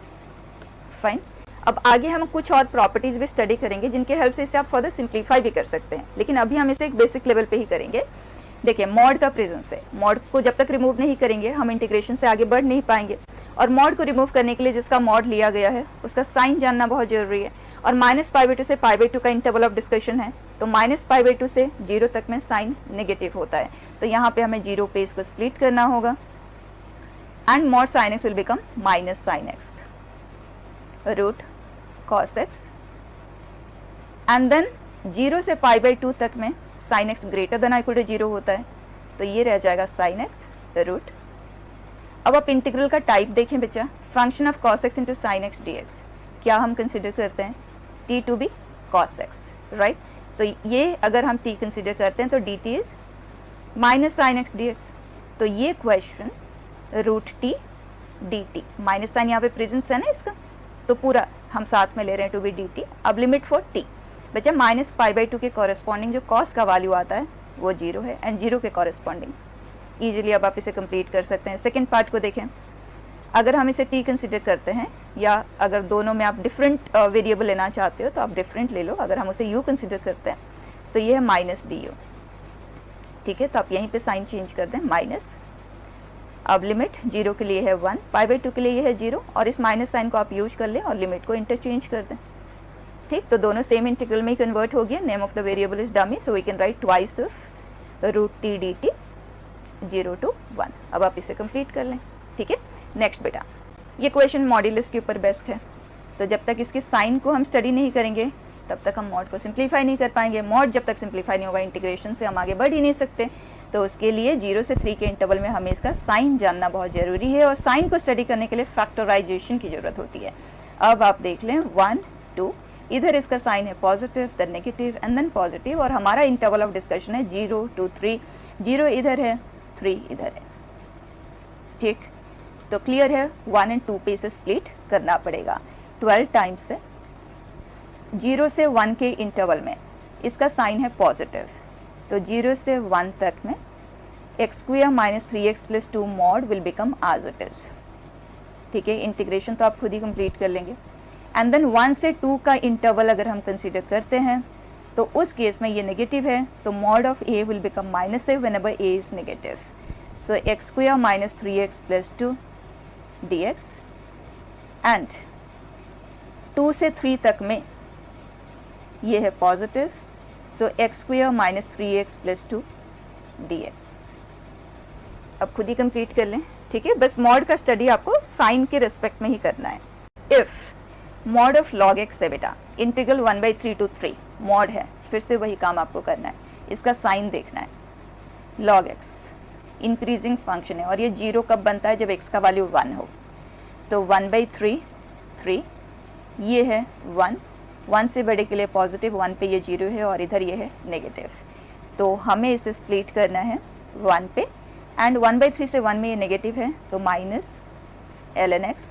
फाइन। अब आगे हम कुछ और प्रॉपर्टीज भी स्टडी करेंगे जिनके हेल्प से इसे आप फर्दर सिंप्लीफाई भी कर सकते हैं, लेकिन अभी हम इसे एक बेसिक लेवल पे ही करेंगे। देखिए, मॉड का प्रेजेंस है, मॉड को जब तक रिमूव नहीं करेंगे हम इंटीग्रेशन से आगे बढ़ नहीं पाएंगे, और मॉड को रिमूव करने के लिए जिसका मॉड लिया गया है उसका साइन जानना बहुत जरूरी है। और -π/2 से π/2 का इंटरवल ऑफ डिस्कशन है, तो -π/2 से 0 तक में साइन नेगेटिव होता है, तो यहाँ पे हमें 0 पे इसको स्प्लिट करना होगा, and mod sine x will become minus sine x root cos x, and then 0 से π/2 तक में sine x greater than equal to 0 होता है, तो ये रह जाएगा साइन x रूट। अब आप इंटीग्रल का टाइप देखें बच्चा, function of cos x into sine x dx, क्या हम कंसिडर करते हैं t to be cos x, right. तो ये अगर हम t कंसिडर करते हैं तो dt is minus sine x dx, तो ये question root t dt, minus sine यहाँ पे प्रेजेंस है ना इसका, तो पूरा हम साथ में ले रहे हैं टू बी dt। अब लिमिट फॉर t बच्चा -π/2 के कॉरेस्पॉन्डिंग जो cos का वैल्यू आता है वो 0 है, एंड 0 के कॉरेस्पॉन्डिंग ईजिली अब आप इसे कंप्लीट कर सकते हैं। सेकेंड पार्ट को देखें, अगर हम इसे t कंसिडर करते हैं, या अगर दोनों में आप डिफरेंट वेरिएबल लेना चाहते हो तो आप डिफरेंट ले लो। अगर हम उसे u कंसिडर करते हैं तो ये है माइनस डी यू, ठीक है। तो आप यहीं पे साइन चेंज कर दें माइनस। अब लिमिट 0 के लिए है 1, π/2 के लिए ये है 0, और इस माइनस साइन को आप यूज कर लें और लिमिट को इंटरचेंज कर दें, ठीक। तो दोनों सेम इंटीग्रल में ही कन्वर्ट हो गया। Name of the variable is dummy, so we can write twice of root t d t 0 to 1। अब आप इसे कंप्लीट कर लें, ठीक है। नेक्स्ट बेटा, ये क्वेश्चन मॉड्यूलस के ऊपर बेस्ट है, तो जब तक इसके साइन को हम स्टडी नहीं करेंगे तब तक हम मॉड को सिंप्लीफाई नहीं कर पाएंगे। मॉड जब तक सिंप्लीफाई नहीं होगा, इंटीग्रेशन से हम आगे बढ़ ही नहीं सकते। तो उसके लिए 0 से 3 के इंटरवल में हमें इसका साइन जानना बहुत ज़रूरी है, और साइन को स्टडी करने के लिए फैक्टराइजेशन की ज़रूरत होती है। अब आप देख लें 1 2, इधर इसका साइन है positive, then negative and then positive, और हमारा इंटरवल ऑफ डिस्कशन है 0 to 3। 0 इधर है, 3 इधर है, ठीक। तो क्लियर है, 1 और 2 पे इसे स्प्लिट करना पड़ेगा 12 टाइम्स से। 0 से 1 के इंटरवल में इसका साइन है पॉजिटिव, तो 0 से 1 तक में x² - 3x + 2 mod will become as it is, ठीक है। इंटीग्रेशन तो आप खुद ही कंप्लीट कर लेंगे। एंड देन 1 से 2 का इंटरवल अगर हम कंसीडर करते हैं तो उस केस में ये नेगेटिव है, तो mod of a will become -a whenever a is negative. So x² - 3x + 2 dx, and 2 से 3 तक में ये है पॉजिटिव, सो x² - 3x + 2 dx। अब खुद ही कंप्लीट कर लें, ठीक है। बस मॉड का स्टडी आपको साइन के रिस्पेक्ट में ही करना है। If mod of log x है बेटा, इंटीग्रल 1/3 to 3 मॉड है, फिर से वही काम आपको करना है, इसका साइन देखना है। log x इंक्रीजिंग फंक्शन है, और ये 0 कब बनता है, जब x का वैल्यू 1 हो। तो 1/3 3, ये है 1, 1 से बड़े के लिए पॉजिटिव, 1 पे ये 0 है, और इधर ये है नेगेटिव। तो हमें इसे स्प्लिट करना है 1 पे, एंड 1/3 से 1 में ये नेगेटिव है, तो minus ln x।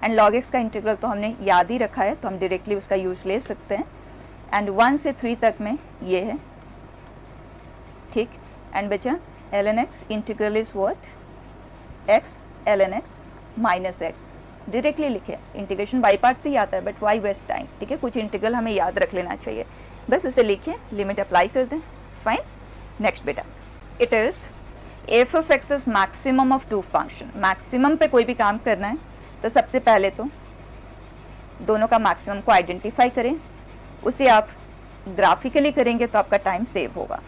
And log x का इंटीग्रल तो हमने याद ही रखा है, तो हम डायरेक्टली उसका यूज ले सकते हैं। एंड 1 से 3 तक में ये है, ठीक। एंड बचा ln x, integral is what, x ln x minus x। Directly लिखे, इंटीग्रेशन बाई पार्ट से ही आता है, बट वाई वेस्ट टाइम, ठीक है। कुछ इंटीग्रल हमें याद रख लेना चाहिए, बस उसे लिखे, लिमिट अप्लाई कर दें, फाइन। नेक्स्ट बेटा, it is F of x is maximum of 2 function. Maximum पे कोई भी काम करना है तो सबसे पहले तो दोनों का मैक्सिमम को आइडेंटिफाई करें, उसे आप ग्राफिकली करेंगे तो आपका टाइम सेव होगा,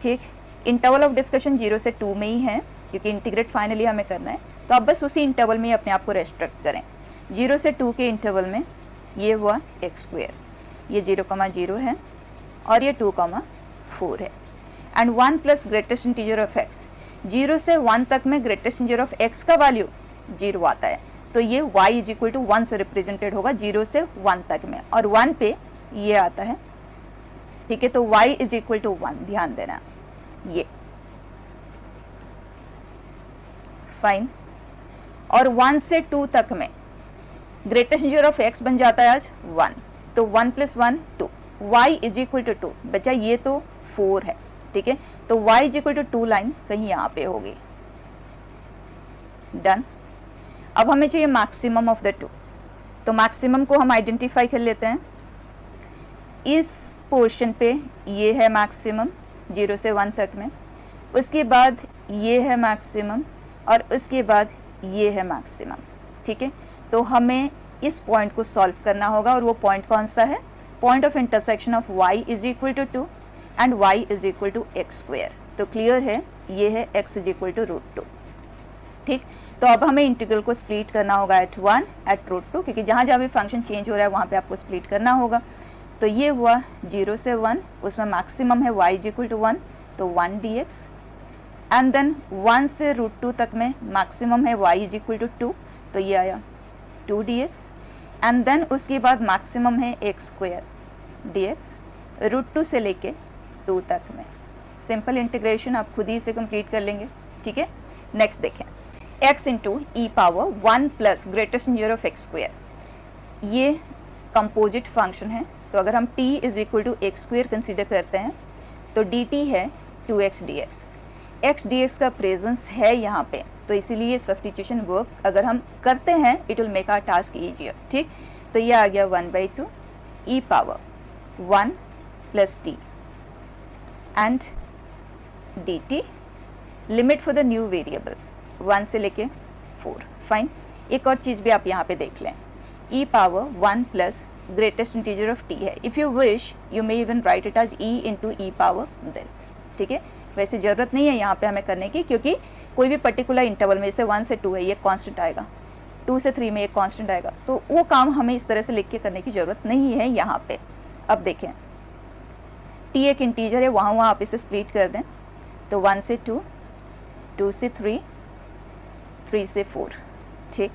ठीक। इंटरवल ऑफ डिस्कशन 0 से 2 में ही है, क्योंकि इंटीग्रेट फाइनली हमें करना है, तो आप बस उसी इंटरवल में ही अपने आप को रेस्ट्रिक्ट करें। 0 से 2 के इंटरवल में ये हुआ x², ये 0,0 है, और ये 2,4 है। And 1 plus greatest integer of x, 0 से 1 तक में ग्रेटेस्ट इंटीजर ऑफ x का वैल्यू 0 आता है, तो ये y = 1 से रिप्रेजेंटेड होगा 0 से 1 तक में, और 1 पे ये आता है, ठीक है। तो y = 1, ध्यान देना, ये फाइन। और 1 से 2 तक में ग्रेटेस्ट इंटीजर ऑफ x बन जाता है आज 1, तो 1 + 1 2, y = 2, बच्चा ये तो 4 है, ठीक है। तो y = 2 लाइन कहीं यहाँ पे होगी, डन। अब हमें चाहिए मैक्सिमम ऑफ द 2, तो मैक्सिमम को हम आइडेंटिफाई कर लेते हैं। इस पोर्शन पे ये है मैक्सिमम 0 से 1 तक में, उसके बाद ये है मैक्सिमम, और उसके बाद ये है मैक्सिमम, ठीक है। तो हमें इस पॉइंट को सॉल्व करना होगा, और वो पॉइंट कौन सा है, point of intersection of y = 2 and y = x²। तो क्लियर है, ये है x = √2, ठीक। तो अब हमें इंटीग्रल को स्प्लिट करना होगा एट 1 एट √2, क्योंकि जहाँ जहाँ भी फंक्शन चेंज हो रहा है वहाँ पे आपको स्प्लिट करना होगा। तो ये हुआ 0 से 1, उसमें मैक्सिमम है y = 1, तो 1 dx। एंड देन 1 से √2 तक में मैक्सिमम है y = 2, तो ये आया 2 dx। एंड देन उसके बाद मैक्सिमम है x² dx, √2 से लेके 2 तक में। सिंपल इंटीग्रेशन आप खुद ही इसे कंप्लीट कर लेंगे, ठीक है। नेक्स्ट देखें, x × e⁻1 plus greatest integer of x², ये कंपोजिट फंक्शन है, तो अगर हम t = x² कंसीडर करते हैं तो dt है 2x dx। x dx का प्रेजेंस है यहाँ पे, तो इसीलिए सब्स्टिट्यूशन वर्क अगर हम करते हैं it will make our task easier, ठीक। तो ये आ गया 1/2 e power 1 plus t and dt, limit for the new variable 1 से लेके 4, फाइन। एक और चीज़ भी आप यहाँ पे देख लें, e power 1 plus greatest integer of t है। If you wish you may even write it as e into e power this, ठीक है। वैसे ज़रूरत नहीं है यहाँ पे हमें करने की, क्योंकि कोई भी पर्टिकुलर इंटरवल में जैसे 1 से 2 है ये कांस्टेंट आएगा, 2 से 3 में ये कांस्टेंट आएगा, तो वो काम हमें इस तरह से लिख के करने की ज़रूरत नहीं है यहाँ पे। अब देखें t एक इंटीजर है, वहाँ आप इसे स्प्लिट कर दें तो 1 से 2, 2 से 3, 3 से 4, ठीक।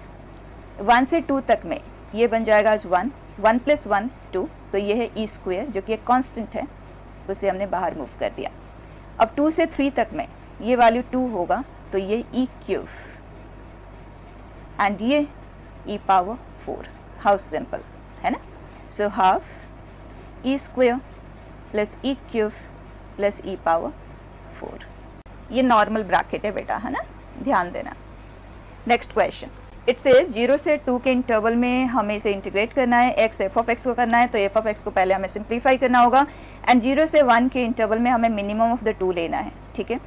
1 से 2 तक में ये बन जाएगा आज 1, 1 प्लस 1 2, तो ये है ई स्क्वायर जो कि एक कांस्टेंट है, उसे हमने बाहर मूव कर दिया। अब 2 से 3 तक में ये वैल्यू 2 होगा, तो ये ई क्यूब एंड ये ई पावर 4, हाउ सिंपल है ना। So half e square plus e cube plus e power 4, ये नॉर्मल ब्रैकेट है बेटा, है ना, ध्यान देना। नेक्स्ट क्वेश्चन, इट से 0 से 2 के इंटरवल में हमें इसे इंटीग्रेट करना है, एक्स एफ ऑफ एक्स को करना है, तो एफ ऑफ एक्स को पहले हमें सिंप्लीफाई करना होगा, एंड 0 से 1 के इंटरवल में हमें मिनिमम ऑफ द 2 लेना है, ठीक है।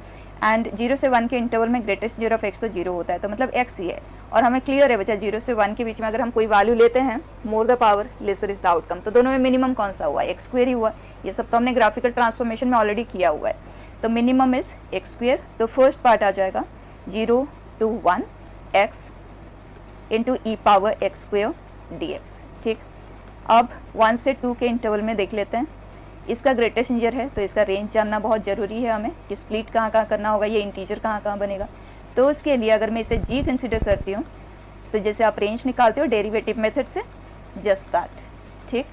एंड 0 से 1 के इंटरवल में ग्रेटेस्ट इंटीजर ऑफ एक्स तो 0 होता है, तो मतलब x ही है, और हमें क्लियर है बच्चा 0 से 1 के बीच में अगर हम कोई वैल्यू लेते हैं more the power lesser is the outcome, तो दोनों में मिनिमम कौन सा हुआ, एक्स स्क्वायर ही हुआ। ये सब तो हमने ग्राफिकल ट्रांसफॉर्मेशन में ऑलरेडी किया हुआ है, तो मिनिमम इज एक्स स्क्वायर। तो फर्स्ट पार्ट आ जाएगा 0 to 1 x into e power x square dx, ठीक। अब 1 से 2 के इंटरवल में देख लेते हैं, इसका ग्रेटेस्ट इंटीजर है तो इसका रेंज जानना बहुत ज़रूरी है हमें कि स्प्लिट कहाँ कहाँ करना होगा, ये इंटीजर कहाँ कहाँ बनेगा। तो उसके लिए अगर मैं इसे g कंसिडर करती हूँ, तो जैसे आप रेंज निकालते हो डेरिवेटिव मेथड से, जस्ट दैट, ठीक।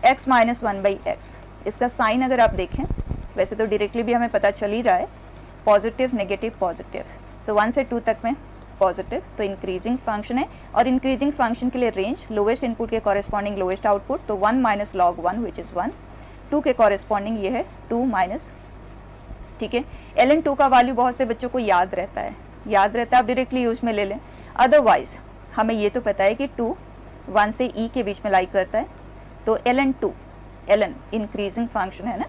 x माइनस 1/x, इसका साइन अगर आप देखें, वैसे तो डायरेक्टली भी हमें पता चल ही रहा है, पॉजिटिव नेगेटिव पॉजिटिव, सो 1 से 2 तक में पॉजिटिव, तो इंक्रीजिंग फंक्शन है, और इंक्रीजिंग फंक्शन के लिए रेंज लोवेस्ट इनपुट के कॉरेस्पॉन्डिंग लोवेस्ट आउटपुट, तो 1 माइनस लॉग 1 विच इज़ 1, 2 के कॉरेस्पॉन्डिंग ये है 2 माइनस, ठीक है। ln2 का वैल्यू बहुत से बच्चों को याद रहता है, आप डायरेक्टली यूज में ले लें, अदरवाइज हमें ये तो पता है कि 2 1 से e के बीच में लाई करता है, तो ln2 ln इंक्रीजिंग फंक्शन है ना,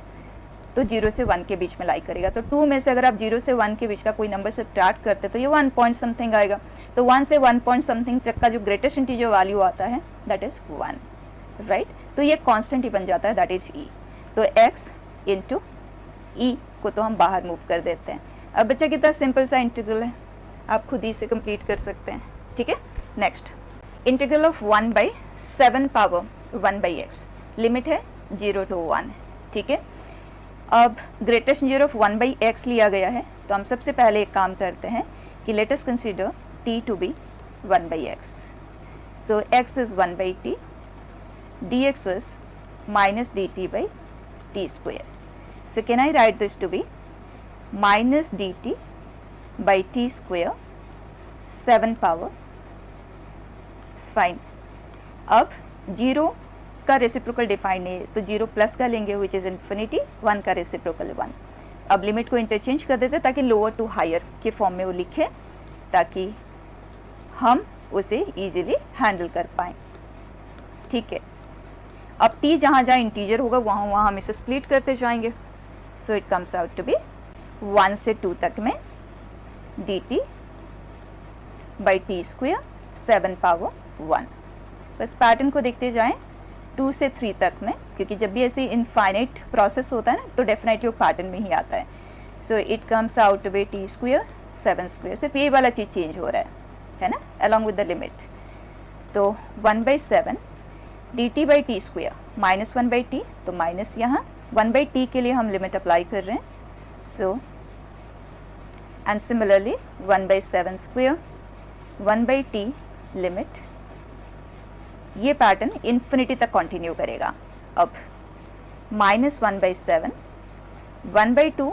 तो 0 से 1 के बीच में लाई करेगा, तो 2 में से अगर आप 0 से 1 के बीच का कोई नंबर सब्ट्रैक्ट करते तो ये 1 पॉइंट समथिंग आएगा, तो 1 से 1 पॉइंट समथिंग तक का जो ग्रेटेस्ट इंटीजर वैल्यू आता है दैट इज़ 1, राइट। तो ये कांस्टेंट ही बन जाता है, दैट इज e, तो x इंटू ई को तो हम बाहर मूव कर देते हैं। अब बच्चा कितना सिंपल सा इंटीग्रल है, आप खुद ही से कंप्लीट कर सकते हैं, ठीक है। Next, integral of 1/7 power 1/x, limit है 0 to 1, ठीक है। अब ग्रेटेस्ट इंटीजर ऑफ 1/x लिया गया है, तो हम सबसे पहले एक काम करते हैं कि let us consider t to be 1/x, so x is 1/t, dx is minus dt by t square. So can I write this to be minus dt by t square 7 power, fine. अब 0 का reciprocal define नहीं है, तो 0 plus का लेंगे which is infinity, 1 का reciprocal 1। अब limit को इंटरचेंज कर देते ताकि लोअर टू हायर के फॉर्म में वो लिखे, ताकि हम उसे ईजिली हैंडल कर पाएँ, ठीक है। अब t जहाँ जहाँ इंटीजर होगा वहाँ वहाँ हम इसे स्प्लिट करते जाएंगे, so it comes out to be 1 से 2 तक में dt by t square 7 power 1। बस पैटर्न को देखते जाएं 2 से 3 तक में, क्योंकि जब भी ऐसे इनफाइनाइट प्रोसेस होता है ना तो डेफिनेटली वो पैटर्न में ही आता है। So it comes out to be t square 7 square, सिर्फ ये वाला चीज़ चेंज हो रहा है ना, अलॉन्ग विद द लिमिट। तो 1/7 dt by t square minus 1/t, तो माइनस यहाँ 1/t के लिए हम लिमिट अप्लाई कर रहे हैं, so and similarly 1/7 square 1/t limit, ये पैटर्न इन्फिनिटी तक कंटिन्यू करेगा। अब माइनस 1/7 1/2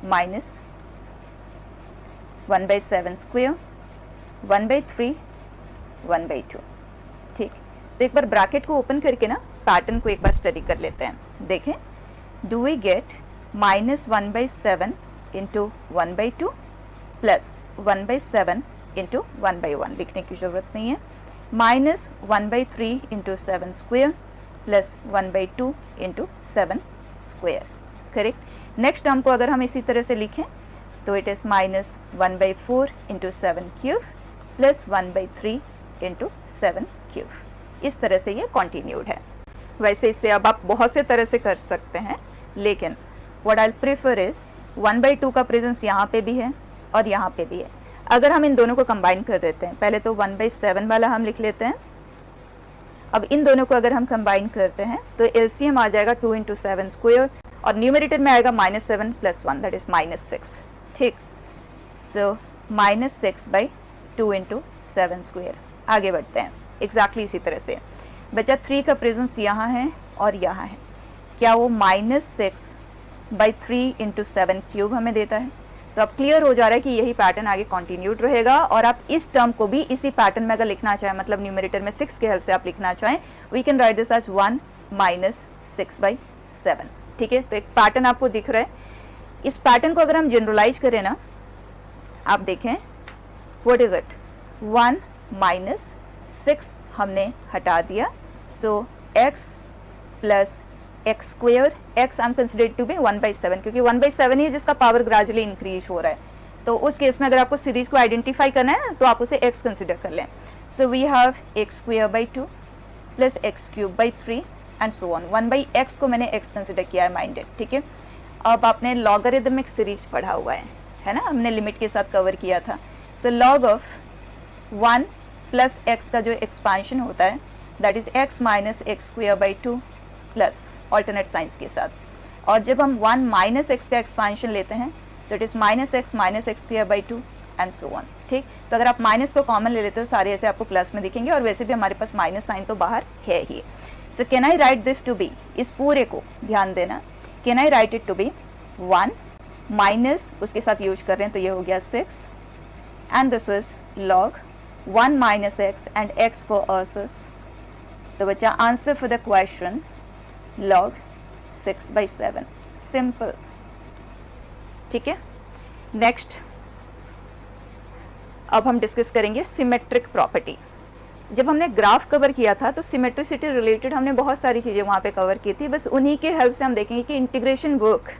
माइनस 1/7 स्क्वायर 1/3 1/2, ठीक। तो एक बार ब्रैकेट को ओपन करके ना पैटर्न को एक बार स्टडी कर लेते हैं। देखें, do we get minus 1/7 into 1/2 plus 1/7 into 1/1 लिखने की ज़रूरत नहीं है, minus 1/3 into 7 square plus 1/2 into 7 square. Correct. Next term को अगर हम इसी तरह से लिखें तो it is minus 1/4 into 7 cube plus 1/3 into 7 cube. इस तरह से ये कॉन्टीन्यूड है। वैसे इससे अब आप बहुत से तरह से कर सकते हैं, लेकिन व्हाट आई प्रेफर इज 1/2 का प्रेजेंस यहाँ पे भी है और यहाँ पे भी है। अगर हम इन दोनों को कंबाइन कर देते हैं, पहले तो 1/7 वाला हम लिख लेते हैं, अब इन दोनों को अगर हम कंबाइन करते हैं तो एलसीएम आ जाएगा 2 इंटू 7 स्क्वेयर और न्यूमरेटर में आएगा -7 + 1 दैट इज -6। ठीक, सो -6/2 इंटू 7 स्क्वेयर। आगे बढ़ते हैं एग्जैक्टली इसी तरह से। बचा 3 का प्रेजेंस यहाँ है और यहाँ है, क्या वो -6/3 इंटू 7 क्यूब हमें देता है? तो अब क्लियर हो जा रहा है कि यही पैटर्न आगे कंटिन्यूड रहेगा और आप इस टर्म को भी इसी पैटर्न में अगर लिखना चाहें, मतलब न्यूमरेटर में 6 के हेल्प से आप लिखना चाहें, we can write this as 1 - 6/7। ठीक है, तो एक पैटर्न आपको दिख रहा है। इस पैटर्न को अगर हम जनरलाइज करें ना, आप देखें व्हाट इज इट, 1 - 6 हमने हटा दिया, so x plus x square, x I am considered to be 1/7 क्योंकि 1/7 ही है जिसका पावर ग्रेजुअली इंक्रीज हो रहा है। तो उस केस में अगर आपको सीरीज को आइडेंटिफाई करना है तो आप उसे x कंसिडर कर लें। So we have x² 2 plus x³ 3 and so on. 1/x को मैंने x कंसिडर किया है माइंडेड। ठीक है, अब आपने लॉगरिदमिक सीरीज पढ़ा हुआ है ना, हमने लिमिट के साथ कवर किया था। So log of 1 plus x का जो एक्सपांशन होता है that is x minus x² 2 plus alternate science के साथ, और जब हम 1 माइनस एक्स का एक्सपांशन लेते हैं तो it is -x minus x² 2 and so on. ठीक, तो अगर आप माइनस को कॉमन ले लेते हो सारे ऐसे आपको प्लस में दिखेंगे, और वैसे भी हमारे पास माइनस साइन तो बाहर है ही। So can I write this to be, इस पूरे को ध्यान देना, can I write it to be 1 minus उसके साथ यूज कर रहे हैं तो ये हो गया 6 and this is log 1 minus x and x for us. तो बच्चा answer for the question log 6/7, simple. ठीक है, नेक्स्ट अब हम डिस्कस करेंगे सिमेट्रिक प्रॉपर्टी। जब हमने ग्राफ कवर किया था तो सिमेट्रिसिटी रिलेटेड हमने बहुत सारी चीज़ें वहाँ पे कवर की थी, बस उन्हीं के हेल्प से हम देखेंगे कि इंटीग्रेशन वर्क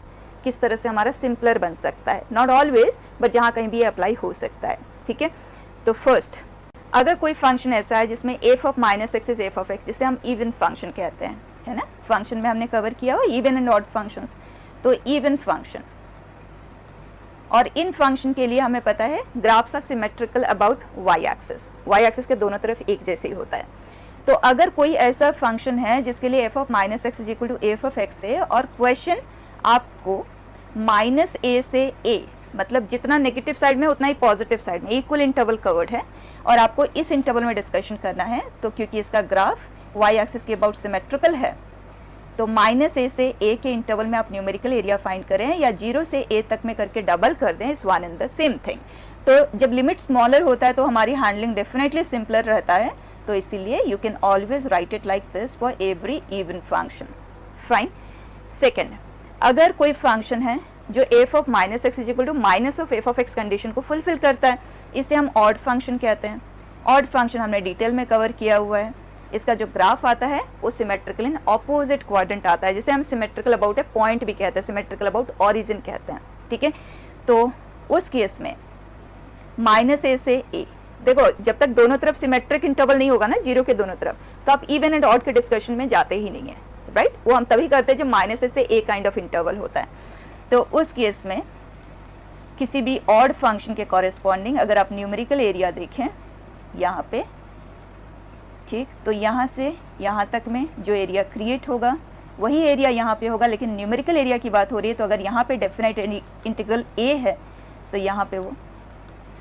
किस तरह से हमारा सिंपलर बन सकता है, नॉट ऑलवेज बट जहाँ कहीं भी ये अप्लाई हो सकता है। ठीक है, तो फर्स्ट अगर कोई फंक्शन ऐसा है जिसमें f of -x is f of x, जिसे हम इवन फंक्शन कहते हैं, है ना, फंक्शन में हमने कवर किया हो इवन एंड ऑड फंक्शंस, तो इवन फंक्शन, और इन फंक्शन के लिए हमें पता है graphs are symmetrical about y axis, y axis के दोनों तरफ एक जैसे ही होता है। तो अगर कोई ऐसा फंक्शन है जिसके लिए f of -x is equal to f of x है, और क्वेश्चन आपको -a से a, मतलब जितना नेगेटिव साइड में उतना ही पॉजिटिव साइड में इक्वल इंटरवल कवर्ड है, और आपको इस इंटरवल में डिस्कशन करना है, तो क्योंकि इसका ग्राफ y एक्सिस के अबाउट सिमेट्रिकल है, तो -a से a के इंटरवल में आप न्यूमेरिकल एरिया फाइंड करें या 0 से a तक में करके डबल कर दें, इस one in the same thing. तो जब लिमिट स्मॉलर होता है तो हमारी हैंडलिंग डेफिनेटली सिंपलर रहता है, तो इसीलिए you can always write it like this for every even function. Fine. Second, अगर कोई फंक्शन है जो f of -x is equal to minus of f of x condition को फुलफिल करता है, इसे हम ऑड फंक्शन कहते हैं। ऑड फंक्शन हमने डिटेल में कवर किया हुआ है। इसका जो ग्राफ आता है वो सिमेट्रिकल इन ऑपोजिट क्वाड्रेंट आता है, जिसे हम सिमेट्रिकल अबाउट ए पॉइंट भी कहते हैं, सिमेट्रिकल अबाउट ऑरिजिन कहते हैं। ठीक है, तो उस केस में -a से a, देखो जब तक दोनों तरफ सिमेट्रिक इंटरवल नहीं होगा ना, 0 के दोनों तरफ, तो आप इवन एंड ऑड के डिस्कशन में जाते ही नहीं है, राइट। वो हम तभी करते हैं जब -a से a काइंड ऑफ इंटरवल होता है। तो उस केस में किसी भी ऑड फंक्शन के कॉरेस्पॉन्डिंग अगर आप न्यूमेरिकल एरिया देखें यहाँ पे, ठीक, तो यहाँ से यहाँ तक में जो एरिया क्रिएट होगा वही एरिया यहाँ पे होगा, लेकिन न्यूमेरिकल एरिया की बात हो रही है, तो अगर यहाँ पे डेफिनेट इंटीग्रल a है तो यहाँ पे वो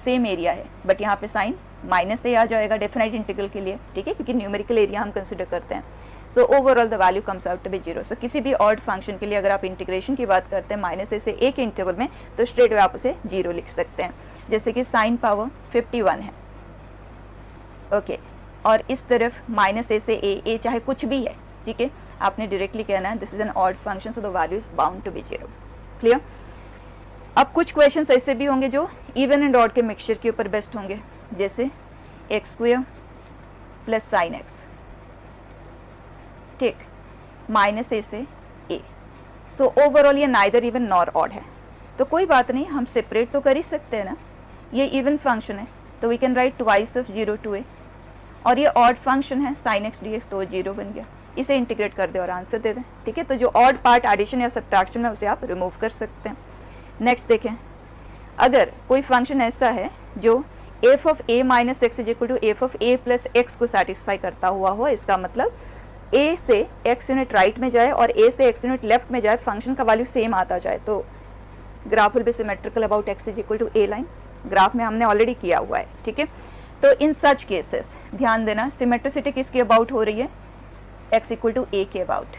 सेम एरिया है, बट यहाँ पे साइन -a आ जाएगा डेफिनेट इंटीग्रल के लिए। ठीक है, क्योंकि न्यूमेरिकल एरिया हम कंसिडर करते हैं। So overall the value comes out to be 0। So किसी भी ऑड फंक्शन के लिए अगर आप इंटीग्रेशन की बात करते हैं -a से a के इंटरवल में, तो स्ट्रेट वे आप उसे 0 लिख सकते हैं, जैसे कि साइन पावर 51 है। ओके, और इस तरफ -a से a चाहे कुछ भी है, ठीक है, आपने डायरेक्टली कहना है this is an odd function, so the value is bound to be 0। Clear. अब कुछ क्वेश्चंस ऐसे भी होंगे जो इवन एंड ऑड के मिक्सचर के ऊपर बेस्ड होंगे, जैसे x square plus sine x, ठीक, माइनस ए से ए। सो ओवरऑल ये नाइदर इवन नॉर ऑड है, तो कोई बात नहीं, हम सेपरेट तो कर ही सकते हैं ना। ये इवन फंक्शन है तो we can write twice of 0 to a, और ये ऑड फंक्शन है sin x dx, तो 0 बन गया। इसे इंटीग्रेट कर दे और आंसर दे दें, ठीक है। तो जो ऑड पार्ट एडिशन या सब्ट्रैक्शन में उसे आप रिमूव कर सकते हैं। नेक्स्ट देखें, अगर कोई फंक्शन ऐसा है जो f of a minus x is equal to f of a plus x को सेटिस्फाई करता हुआ हो, इसका मतलब a से x यूनिट राइट में जाए और a से x यूनिट लेफ्ट में जाए, फंक्शन का वैल्यू सेम आता जाए, तो graph will be symmetrical about x is equal to a line. Graph में हमने ऑलरेडी किया हुआ है, ठीक है। तो इन सच केसेस ध्यान देना, सिमेट्रिसिटी किसके अबाउट हो रही है, x इक्वल टू a के अबाउट।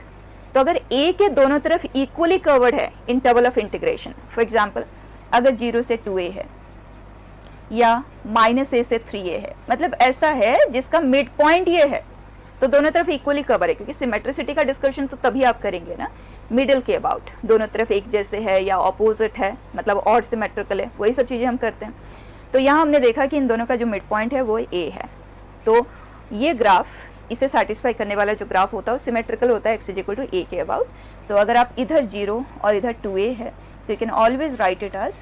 तो अगर a के दोनों तरफ इक्वली कवर्ड है interval of integration, for example अगर 0 से 2a है या -a से 3a है, मतलब ऐसा है जिसका मिड पॉइंट ये है, तो दोनों तरफ इक्वली कवर है, क्योंकि सिमेट्रिसिटी का डिस्कशन तो तभी आप करेंगे ना, मिडिल के अबाउट, दोनों तरफ एक जैसे है या ऑपोजिट है, मतलब ऑड सिमेट्रिकल है, वही सब चीज़ें हम करते हैं। तो यहाँ हमने देखा कि इन दोनों का जो मिड पॉइंट है वो a है, तो ये ग्राफ इसे सेटिस्फाई करने वाला जो ग्राफ होता है वो सिमेट्रिकल होता है x is equal to a के अबाउट। तो अगर आप इधर 0 और इधर 2a है तो you can always write it as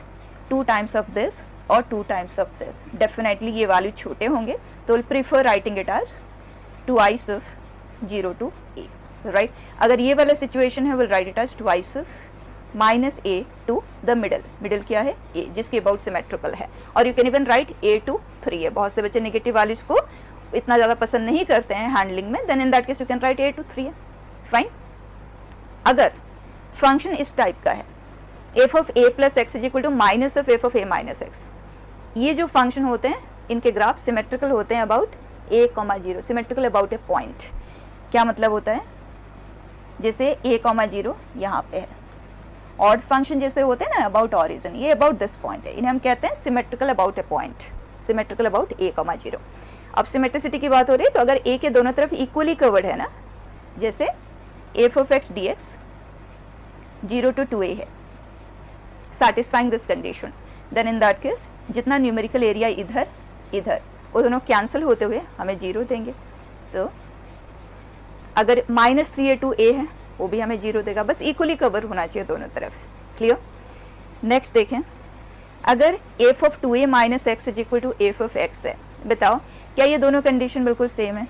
2 times of this और 2 टाइम्स ऑफ दिस। डेफिनेटली ये वैल्यू छोटे होंगे तो will prefer writing it as twice of 0 to a, right. अगर ये वाला सिचुएशन है will write it as twice of minus a to the middle, middle क्या है a, जिसके अबाउट सिमेट्रिकल है, और you can even write a to 3a। बहुत से बच्चे नेगेटिव वैल्यूज को इतना ज़्यादा पसंद नहीं करते हैं हैंडलिंग में, then in that case you can write a to 3a, fine. अगर फंक्शन इस टाइप का है f of a plus x is equal to minus of f of a minus x, ये जो फंक्शन होते हैं इनके ग्राफ सिमेट्रिकल होते हैं about a, 0, symmetrical about A point. क्या मतलब होता है, जैसे a, 0 यहाँ पे है, ऑड फंक्शन जैसे होते हैं ना अबाउट ऑरिजिन, ये अबाउट दिस पॉइंट है, इन्हें हम कहते हैं symmetrical about A point, symmetrical about a, 0। अब सिमेट्रिसिटी की बात हो रही है, तो अगर a के दोनों तरफ इक्वली कवर्ड है ना, जैसे f of x dx 0 to 2a है, satisfying this condition, then in that case जितना न्यूमेरिकल एरिया इधर इधर वो दोनों कैंसिल होते हुए हमें 0 देंगे। सो अगर -3a to a है वो भी हमें 0 देगा, बस इक्वली कवर होना चाहिए दोनों तरफ, क्लियर। नेक्स्ट देखें, अगर f of 2a minus x is equal to f of x है, बताओ क्या ये दोनों कंडीशन बिल्कुल सेम है।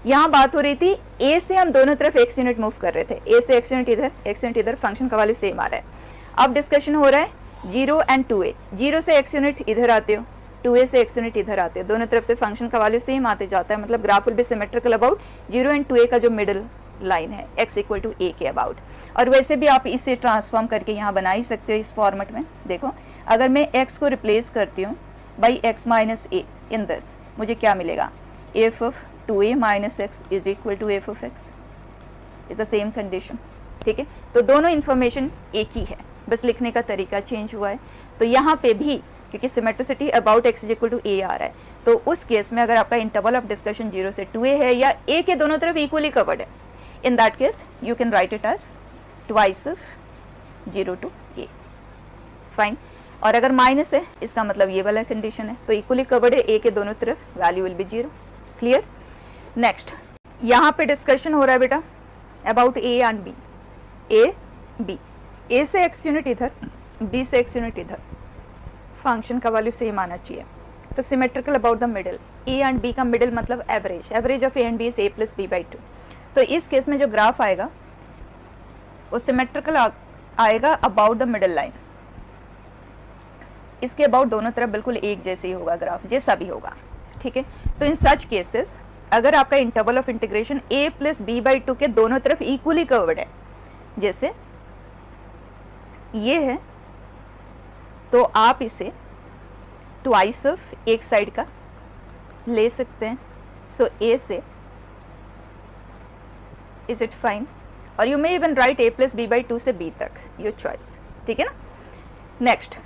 यहाँ बात हो रही थी a से हम दोनों तरफ x यूनिट मूव कर रहे थे, a से x यूनिट इधर, x यूनिट इधर, फंक्शन का वैल्यू सेम आ रहा है। अब डिस्कशन हो रहा है 0 एंड 2a, 0 से x यूनिट इधर आते हो, 2a से x यूनिट इधर आते हो, दोनों तरफ से फंक्शन का वैल्यू सेम आते जाता है, मतलब graph will be symmetrical about 0 and 2a का जो मिडिल लाइन है x इक्वल टू a के अबाउट। और वैसे भी आप इसे ट्रांसफॉर्म करके यहाँ बना ही सकते हो इस फॉर्मेट में। देखो अगर मैं x को रिप्लेस करती हूँ by x minus a in this, मुझे क्या मिलेगा, f of 2a minus x is equal to f of x, is the same condition, ठीक है। तो दोनों इन्फॉर्मेशन एक ही है, बस लिखने का तरीका चेंज हुआ है। तो यहाँ पे भी क्योंकि symmetricity about x is equal to a आ रहा है, तो उस केस में अगर आपका इंटरवल ऑफ डिस्कशन 0 से 2a है या a के दोनों तरफ इक्वली कवर्ड है, in that case you can write it as twice of 0 to a, fine. और अगर माइनस है इसका मतलब ये वाला कंडीशन है, तो इक्वली कवर्ड है a के दोनों तरफ, value will be 0, clear. Next यहाँ पे डिस्कशन हो रहा है बेटा about a and b, a b, a से x यूनिट इधर, b से x यूनिट इधर, फंक्शन का वैल्यू सेम आना चाहिए, तो symmetrical about the middle, a and b का मिडिल मतलब average, average of a and b is a plus b by 2। तो इस केस में जो ग्राफ आएगा वो सिमेट्रिकल आएगा अबाउट द मिडिल लाइन, इसके अबाउट दोनों तरफ बिल्कुल एक जैसे ही होगा ग्राफ, जैसा भी होगा, ठीक है। तो इन सच केसेस अगर आपका interval of integration a plus b by 2 के दोनों तरफ इक्वली कवर्ड है, जैसे ये है, तो आप इसे ट्वाइस ऑफ एक साइड का ले सकते हैं, सो a से, इज इट फाइन, और you may even write a plus b by 2 से b तक, योर चॉइस, ठीक है ना। नेक्स्ट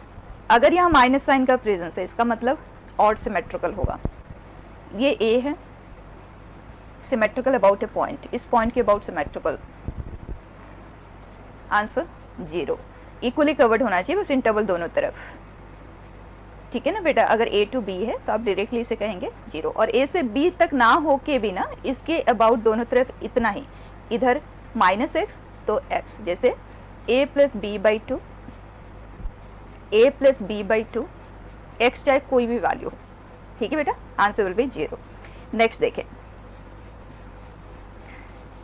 अगर यहाँ माइनस साइन का प्रेजेंस है, इसका मतलब ऑड सिमेट्रिकल होगा, ये a है, सिमेट्रिकल अबाउट ए पॉइंट, इस पॉइंट के about symmetrical, answer 0। Equally covered होना चाहिए बस इंटरवल दोनों तरफ, ठीक है ना बेटा। अगर a टू b है तो आप डायरेक्टली इसे कहेंगे 0, और a से b तक ना हो के भी ना इसके अबाउट दोनों तरफ इतना ही, इधर -x तो x, जैसे a plus b by two, a plus b by two, x चाहे कोई भी वैल्यू हो, ठीक है बेटा, आंसर विल बी 0। नेक्स्ट देखें,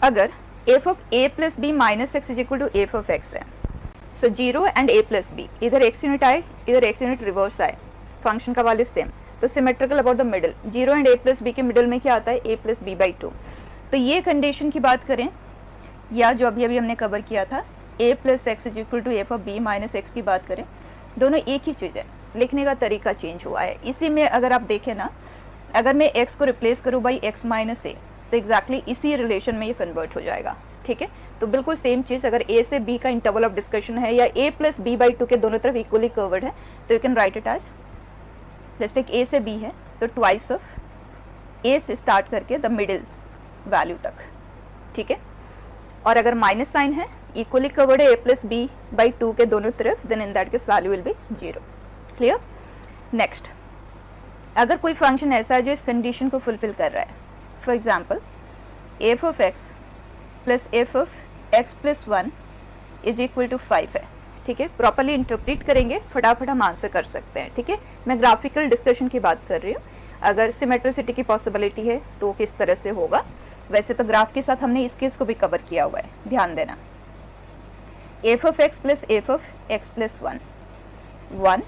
अगर f of a plus b minus x is equal to f of x है, so 0 and a plus b, इधर x यूनिट आए इधर x यूनिट रिवर्स आए, फंक्शन का वैल्यू सेम, तो symmetrical about the middle, 0 and a plus b के middle में क्या आता है, a plus b by two. तो ये कंडीशन की बात करें, या जो अभी अभी हमने कवर किया था a plus x is equal to f of b minus x की बात करें, दोनों एक ही चीज़ है, लिखने का तरीका चेंज हुआ है। इसी में अगर आप देखें ना, अगर मैं x को रिप्लेस करूँ बाई x माइनस ए, तो एग्जैक्टली इसी रिलेशन में ये कन्वर्ट हो जाएगा, ठीक है। तो बिल्कुल सेम चीज़, अगर a से b का इंटरवल ऑफ डिस्कशन है या a plus b by two के दोनों तरफ इक्वली कर्व्ड है, तो you can write it as, let's take a से b है तो ट्वाइस ऑफ a से स्टार्ट करके द मिडिल वैल्यू तक, ठीक है। और अगर माइनस साइन है, इक्वली कवर्ड है a plus b by two के दोनों तरफ, then in that case value will be 0। Clear. Next, अगर कोई फंक्शन ऐसा है जो इस कंडीशन को फुलफिल कर रहा है, for example f of x plus f of x plus 1 is equal to 5 है, ठीक है। प्रॉपरली इंटरप्रेट करेंगे, फटाफट हम आंसर कर सकते हैं, ठीक है। मैं ग्राफिकल डिस्कशन की बात कर रही हूँ, अगर सिमेट्रिसिटी की पॉसिबिलिटी है तो किस तरह से होगा। वैसे तो ग्राफ के साथ हमने इस केस को भी कवर किया हुआ है, ध्यान देना। F of x plus f of x plus 1,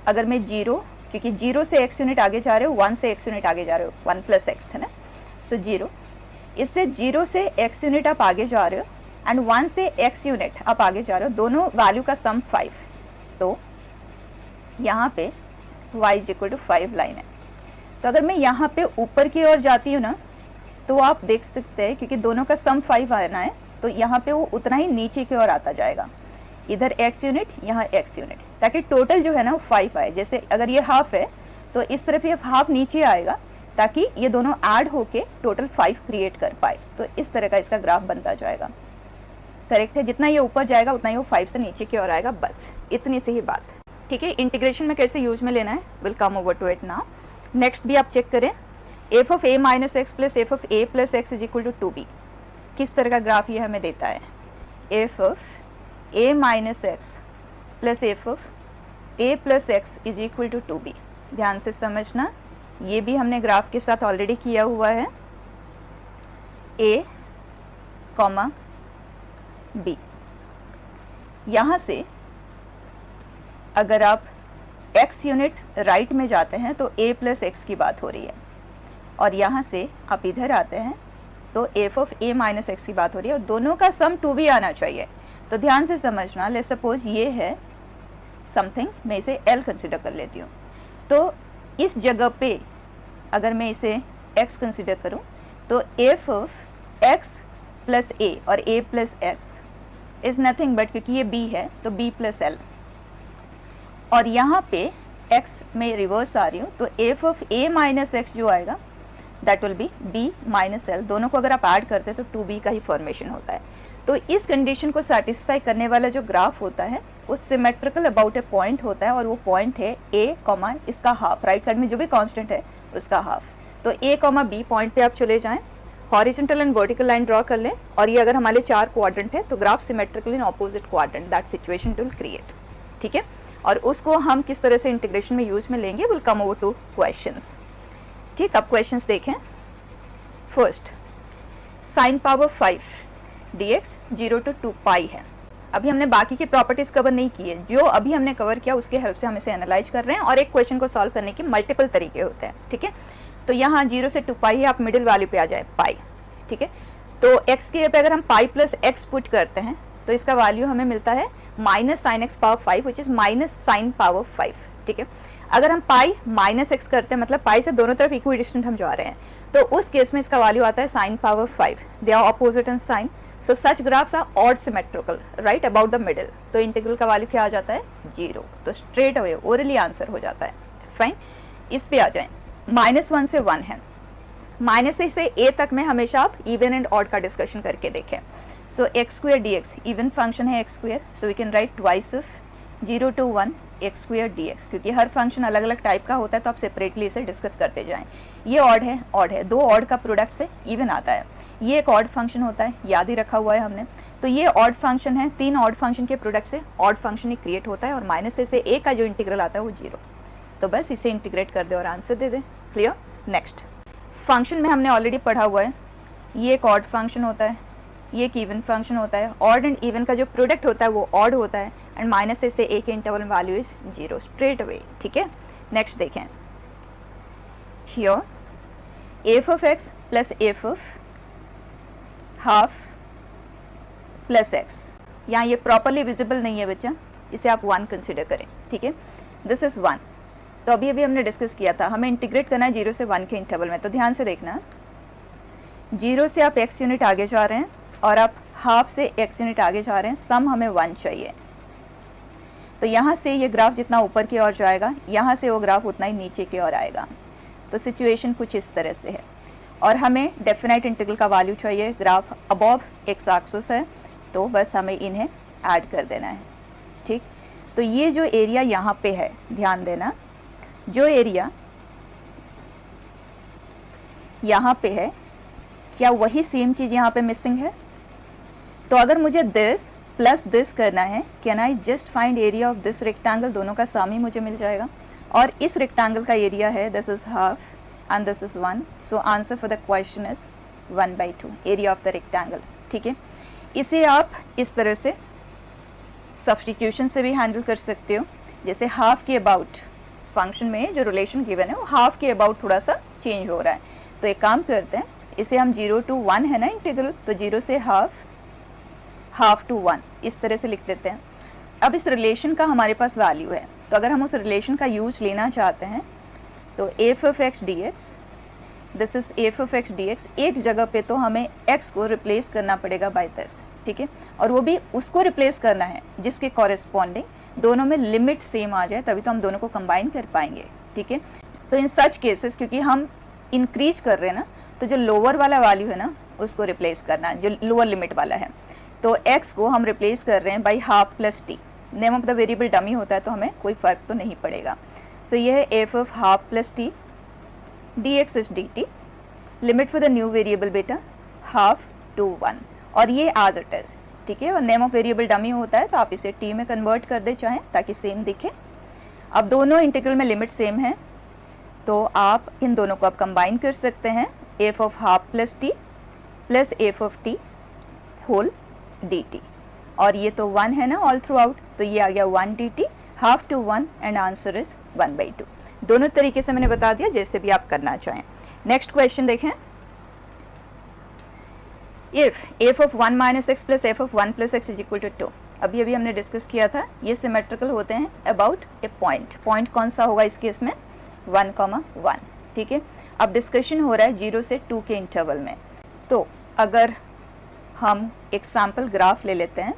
अगर मैं 0, क्योंकि 0 से x यूनिट आगे जा रहे हो, 1 से x यूनिट आगे जा रहे हो, 1 प्लस एक्स है ना, सो 0, इससे 0 से x यूनिट आप आगे जा रहे हो एंड 1 से x यूनिट आप आगे जा रहे हो, दोनों वैल्यू का सम 5, तो यहाँ पे y is equal to 5 line है। तो अगर मैं यहाँ पे ऊपर की ओर जाती हूँ ना, तो आप देख सकते हैं क्योंकि दोनों का सम 5 आना है, तो यहाँ पे वो उतना ही नीचे की ओर आता जाएगा, इधर x यूनिट यहाँ x यूनिट, ताकि टोटल जो है ना वो 5 आए। जैसे अगर ये हाफ है तो इस तरफ ये हाफ नीचे आएगा, ताकि ये दोनों ऐड होके टोटल 5 क्रिएट कर पाए। तो इस तरह का इसका ग्राफ बनता जाएगा, करेक्ट है। जितना ये ऊपर जाएगा उतना ही वो 5 से नीचे की ओर आएगा, बस इतनी सी ही बात, ठीक है। इंटीग्रेशन में कैसे यूज में लेना है, will come over to it now. Next भी आप चेक करें, f of a minus x plus f of a plus x is equal to 2b, किस तरह का ग्राफ ये हमें देता है। F of a minus x plus f of a plus x is equal to 2b, ध्यान से समझना, ये भी हमने ग्राफ के साथ ऑलरेडी किया हुआ है। a, b, यहाँ से अगर आप x यूनिट राइट में जाते हैं तो a प्लस एक्स की बात हो रही है, और यहाँ से आप इधर आते हैं तो F of a minus x की बात हो रही है, और दोनों का सम 2b आना चाहिए। तो ध्यान से समझना, लेट्स सपोज ये है समथिंग, मैं इसे l कंसिडर कर लेती हूँ, तो इस जगह पे अगर मैं इसे x कंसिडर करूँ तो एफ ऑफ x प्लस ए और a plus x is nothing but, क्योंकि ये b है तो b प्लस l, और यहाँ पे x में रिवर्स आ रही हूँ तो F of a minus x जो आएगा that will be b minus l, दोनों को अगर आप ऐड करते हैं तो 2b का ही फॉर्मेशन होता है। तो इस कंडीशन को सेटिस्फाई करने वाला जो ग्राफ होता है वो सिमेट्रिकल अबाउट ए पॉइंट होता है, और वो पॉइंट है a, इसका हाफ, राइट साइड में जो भी कांस्टेंट है उसका हाफ। तो a, b पॉइंट पे आप चले जाएं, horizontal and vertical line draw कर लें, और ये अगर हमारे 4 क्वाड्रेंट है तो graph symmetrical in opposite quadrant, that situation will create, ठीक है। और उसको हम किस तरह से इंटीग्रेशन में यूज में लेंगे, will come over two questions, ठीक। अब क्वेश्चंस देखें। First, sign power 5 dx 0 to 2 पाई है। अभी हमने बाकी की प्रॉपर्टीज कवर नहीं की है, जो अभी हमने कवर किया उसके हेल्प से हम इसे एनालाइज कर रहे हैं, और एक क्वेश्चन को सॉल्व करने के मल्टीपल तरीके होते हैं, ठीक है। तो यहाँ 0 से 2 पाई है, आप मिडिल वैल्यू पे आ जाए पाई, ठीक है। तो x के पे अगर हम पाई प्लस एक्स पुट करते हैं तो इसका वैल्यू हमें मिलता है minus sine x power 5 which is minus sign power 5, ठीक है। अगर हम पाई माइनस एक्स करते हैं, मतलब पाई से दोनों तरफ इक्वी डिस्टेंट हम जा रहे हैं, तो उस केस में इसका वैल्यू आता है sine power 5, they are opposite in sign, so such graphs are odd symmetrical right about the middle. तो इंटीग्रल का वैल्यू क्या आ जाता है 0, तो स्ट्रेट अवे ओरली आंसर हो जाता है, फाइन। इस पे आ जाए, -1 से 1 है, माइनस से a तक में हमेशा आप इवन एंड ऑड का डिस्कशन करके देखें। So x square d x even function है x square, so we can write twice of 0 to 1 x square d x, क्योंकि हर फंक्शन अलग अलग टाइप का होता है तो आप सेपरेटली इसे डिस्कस करते जाएं। ये ऑड है, दो ऑड का प्रोडक्ट से इवन आता है। ये एक ऑड फंक्शन होता है, याद ही रखा हुआ है हमने। तो ये ऑड फंक्शन है, तीन ऑड फंक्शन के प्रोडक्ट से ऑड फंक्शन ही क्रिएट होता है, और माइनस से ए का जो इंटीग्रल आता है वो 0। तो बस इसे इंटीग्रेट कर दे और आंसर दे दे। क्लियर। नेक्स्ट फंक्शन में हमने ऑलरेडी पढ़ा हुआ है, ये एक ऑड फंक्शन होता है, ये एक इवन फंक्शन होता है। ऑड एंड इवन का जो प्रोडक्ट होता है वो ऑड होता है, एंड माइनस से ए के इंटरवल में वैल्यू इज 0 स्ट्रेट अवे। ठीक है। नेक्स्ट देखें, here F of x plus f of half plus x, यहाँ ये प्रॉपरली विजिबल नहीं है बच्चा, इसे आप 1 कंसिडर करें। ठीक है, दिस इज 1। तो अभी हमने डिस्कस किया था, हमें इंटीग्रेट करना है 0 से 1 के इंटरवल में। तो ध्यान से देखना, 0 से आप x यूनिट आगे जा रहे हैं और आप हाफ से x यूनिट आगे जा रहे हैं, सम हमें 1 चाहिए। तो यहाँ से ये ग्राफ जितना ऊपर की ओर जाएगा, यहाँ से वो ग्राफ उतना ही नीचे की ओर आएगा। तो सिचुएशन कुछ इस तरह से है, और हमें डेफिनेट इंटीग्रल का वैल्यू चाहिए। ग्राफ अबव एक्स एक्सिस है, तो बस हमें इन्हें ऐड कर देना है। ठीक, तो ये जो एरिया यहाँ पे है, ध्यान देना, जो एरिया यहाँ पे है, क्या वही सेम चीज़ यहाँ पे मिसिंग है? तो अगर मुझे दिस प्लस दिस करना है, can I just find area of this rectangle, दोनों का सम ही मुझे मिल जाएगा। और इस रेक्टेंगल का एरिया है, this is half and this is 1, so answer for the question is 1/2 area of the rectangle. ठीक है, इसे आप इस तरह से सब्स्टिट्यूशन से भी हैंडल कर सकते हो। जैसे हाफ के अबाउट फंक्शन में जो रिलेशन गिवन है वो हाफ के अबाउट थोड़ा सा चेंज हो रहा है। तो एक काम करते हैं, इसे हम 0 to 1 है ना इंटीग्रल, तो 0 से हाफ to 1 इस तरह से लिख देते हैं। अब इस रिलेशन का हमारे पास वैल्यू है, तो अगर हम उस रिलेशन का यूज लेना चाहते हैं तो F of x D x, this is F of x D x, एक जगह पे तो हमें एक्स को रिप्लेस करना पड़ेगा बाय दिस। ठीक है, और वो भी उसको रिप्लेस करना है जिसके कॉरेस्पॉन्डिंग दोनों में लिमिट सेम आ जाए, तभी तो हम दोनों को कंबाइन कर पाएंगे। ठीक है, तो इन सच केसेस क्योंकि हम इंक्रीज कर रहे हैं ना, तो जो लोअर वाला वैल्यू है ना उसको रिप्लेस करना है, जो लोअर लिमिट वाला है। तो x को हम रिप्लेस कर रहे हैं by half plus T, name of the variable dummy होता है तो हमें कोई फ़र्क तो नहीं पड़ेगा। सो ये है f of half plus T D x is D T, limit for the new variable बेटा हाफ to 1, और ये एज इट इज़। ठीक है, और नेम ऑफ वेरिएबल डमी होता है तो आप इसे टी में कन्वर्ट कर दे चाहें ताकि सेम दिखे। अब दोनों इंटीग्रल में लिमिट सेम है, तो आप इन दोनों को आप कंबाइन कर सकते हैं, f of half plus t plus f of t whole d t, और ये तो 1 है ना ऑल थ्रू आउट, तो ये आ गया 1 D T half to 1 and answer is 1/2। दोनों तरीके से मैंने बता दिया, जैसे भी आप करना चाहें। नेक्स्ट क्वेश्चन देखें, if f of 1 minus x plus f of 1 plus x is equal to 2, अभी अभी हमने डिस्कस किया था, ये सिमेट्रिकल होते हैं अबाउट ए पॉइंट। पॉइंट कौन सा होगा इस केस में? 1,1। ठीक है, अब डिस्कशन हो रहा है 0 से 2 के इंटरवल में। तो अगर हम एक सैम्पल ग्राफ ले लेते हैं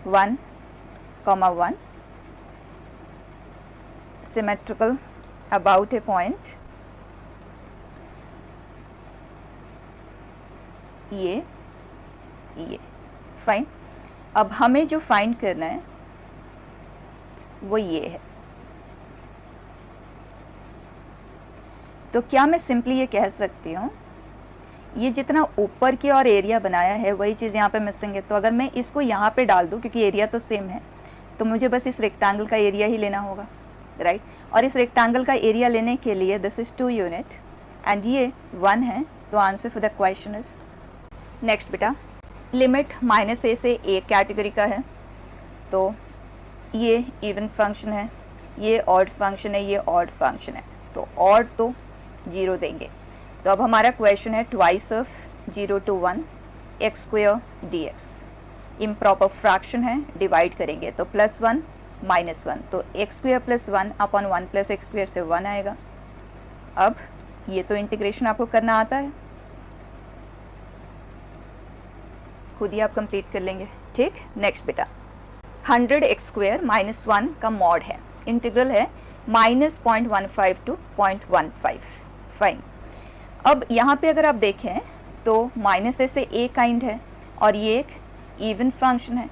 1,1 सिमेट्रिकल अबाउट ए पॉइंट, ये फाइन। अब हमें जो फाइंड करना है वो ये है। तो क्या मैं सिंपली ये कह सकती हूँ, ये जितना ऊपर की और एरिया बनाया है वही चीज़ यहाँ पे मिसिंग है। तो अगर मैं इसको यहाँ पे डाल दूँ, क्योंकि एरिया तो सेम है, तो मुझे बस इस रेक्टेंगल का एरिया ही लेना होगा, राइट। और इस रेक्टेंगल का एरिया लेने के लिए दिस इज़ 2 यूनिट एंड ये 1 है, तो answer for the question is. Next बेटा, लिमिट -a से a कैटेगरी का है, तो ये इवन फंक्शन है, ये ऑड फंक्शन है, ये ऑड फंक्शन है, तो ऑड तो 0 देंगे। तो अब हमारा क्वेश्चन है twice of 0 to 1 x square d x, improper fraction है, डिवाइड करेंगे तो +1 -1, तो x square plus 1 upon 1 plus x square से 1 आएगा। अब ये तो इंटीग्रेशन आपको करना आता है, खुद ही आप कंप्लीट कर लेंगे। ठीक, नेक्स्ट बेटा, 100 एक्स स्क्वेयर -1 का मॉड है, इंटीग्रल है -0.15 to 0.15। फाइन। अब यहाँ पे अगर आप देखें तो -a से a काइंड है और ये एक इवन फंक्शन है।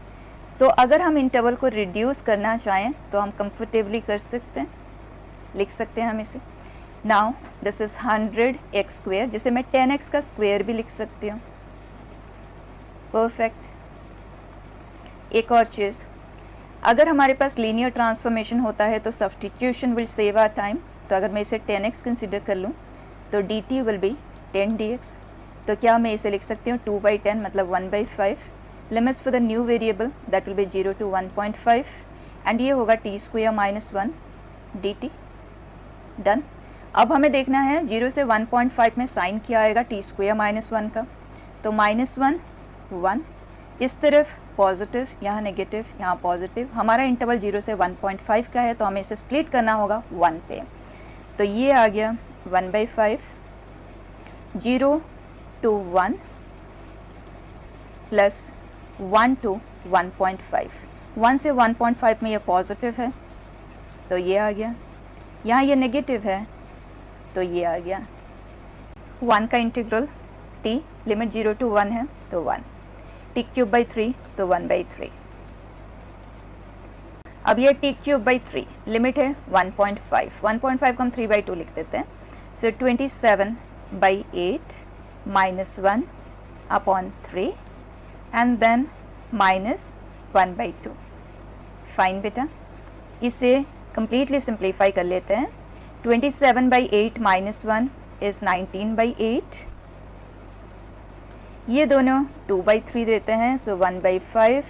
तो अगर हम इंटरवल को रिड्यूस करना चाहें तो हम कंफर्टेबली कर सकते हैं, लिख सकते हैं हम इसे। Now this is 100x square, जिसे मैं 10x का स्क्वेयर भी लिख सकती हूँ। परफेक्ट। एक और चीज़, अगर हमारे पास लीनियर ट्रांसफॉर्मेशन होता है तो substitution will save our time. तो अगर मैं इसे 10x कंसिडर कर लूँ तो dt विल बी 10 dx। तो क्या मैं इसे लिख सकती हूँ 2/10 मतलब 1/5। Limits for the new variable that will be 0 to 1.5 and ये होगा t square minus 1 dt। Done. अब हमें देखना है 0 से 1.5 में साइन क्या आएगा t स्क्वेयर माइनस 1 का। तो -1 1, इस तरफ पॉजिटिव, यहाँ नेगेटिव, यहाँ पॉजिटिव। हमारा इंटरवल 0 से 1.5 का है तो हमें इसे स्प्लिट करना होगा 1 पे। तो ये आ गया 1/5, 0 to 1 प्लस 1 to 1.5। 1 से 1.5 में ये पॉजिटिव है तो ये आ गया, यहाँ ये नेगेटिव है तो ये आ गया। 1 का इंटीग्रल t, लिमिट 0 to 1 है तो 1, t³/3 तो 1/3। अब ये t³/3 लिमिट है 1.5, 1.5 को हम 3/2 लिख देते हैं। सो 27/8 minus 1 upon 3 and then minus 1/2। Fine बेटा, इसे कंप्लीटली सिंप्लीफाई कर लेते हैं। 27/8 माइनस 1 इज़ 19/8। ये दोनों 2/3 देते हैं, सो 1/5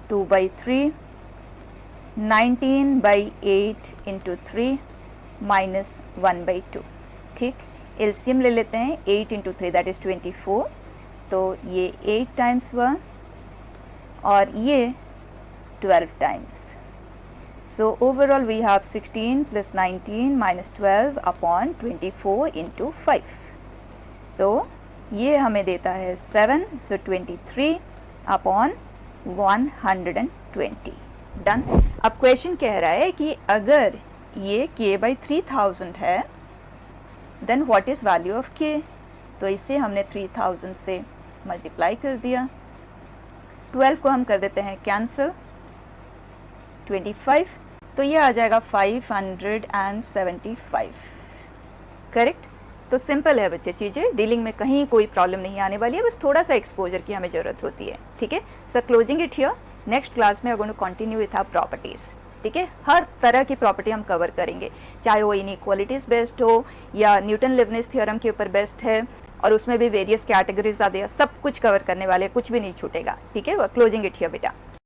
2/3 19/8 इंटू 3 माइनस 1/2। ठीक, एलसीएम ले लेते हैं। 8 इंटू 3 दैट इज़ 24, तो ये 8 टाइम्स हुआ और ये 12 times. So overall we have 16 plus 19 minus 12 upon 24 into 5. तो ये हमें देता है 7, so 23 upon 120। डन। अब क्वेश्चन कह रहा है कि अगर ये k/3000 है then what is value of k। तो इसे हमने 3000 से मल्टीप्लाई कर दिया। 12 को हम कर देते हैं कैंसिल, 25, तो ये आ जाएगा 575। करेक्ट। तो सिंपल है बच्चे चीज़ें, डीलिंग में कहीं कोई प्रॉब्लम नहीं आने वाली है, बस थोड़ा सा एक्सपोजर की हमें ज़रूरत होती है। ठीक है, सो closing it here. Next class में we are going to continue with our properties. ठीक है, हर तरह की प्रॉपर्टी हम कवर करेंगे, चाहे वो इनइक्वालिटीज़ बेस्ड हो या न्यूटन लीबनिज़ थ्योरम के ऊपर बेस्ड है, और उसमें भी वेरियस कैटेगरीज आते हैं, सब कुछ कवर करने वाले, कुछ भी नहीं छूटेगा। ठीक है, क्लोजिंग इट हियर बेटा।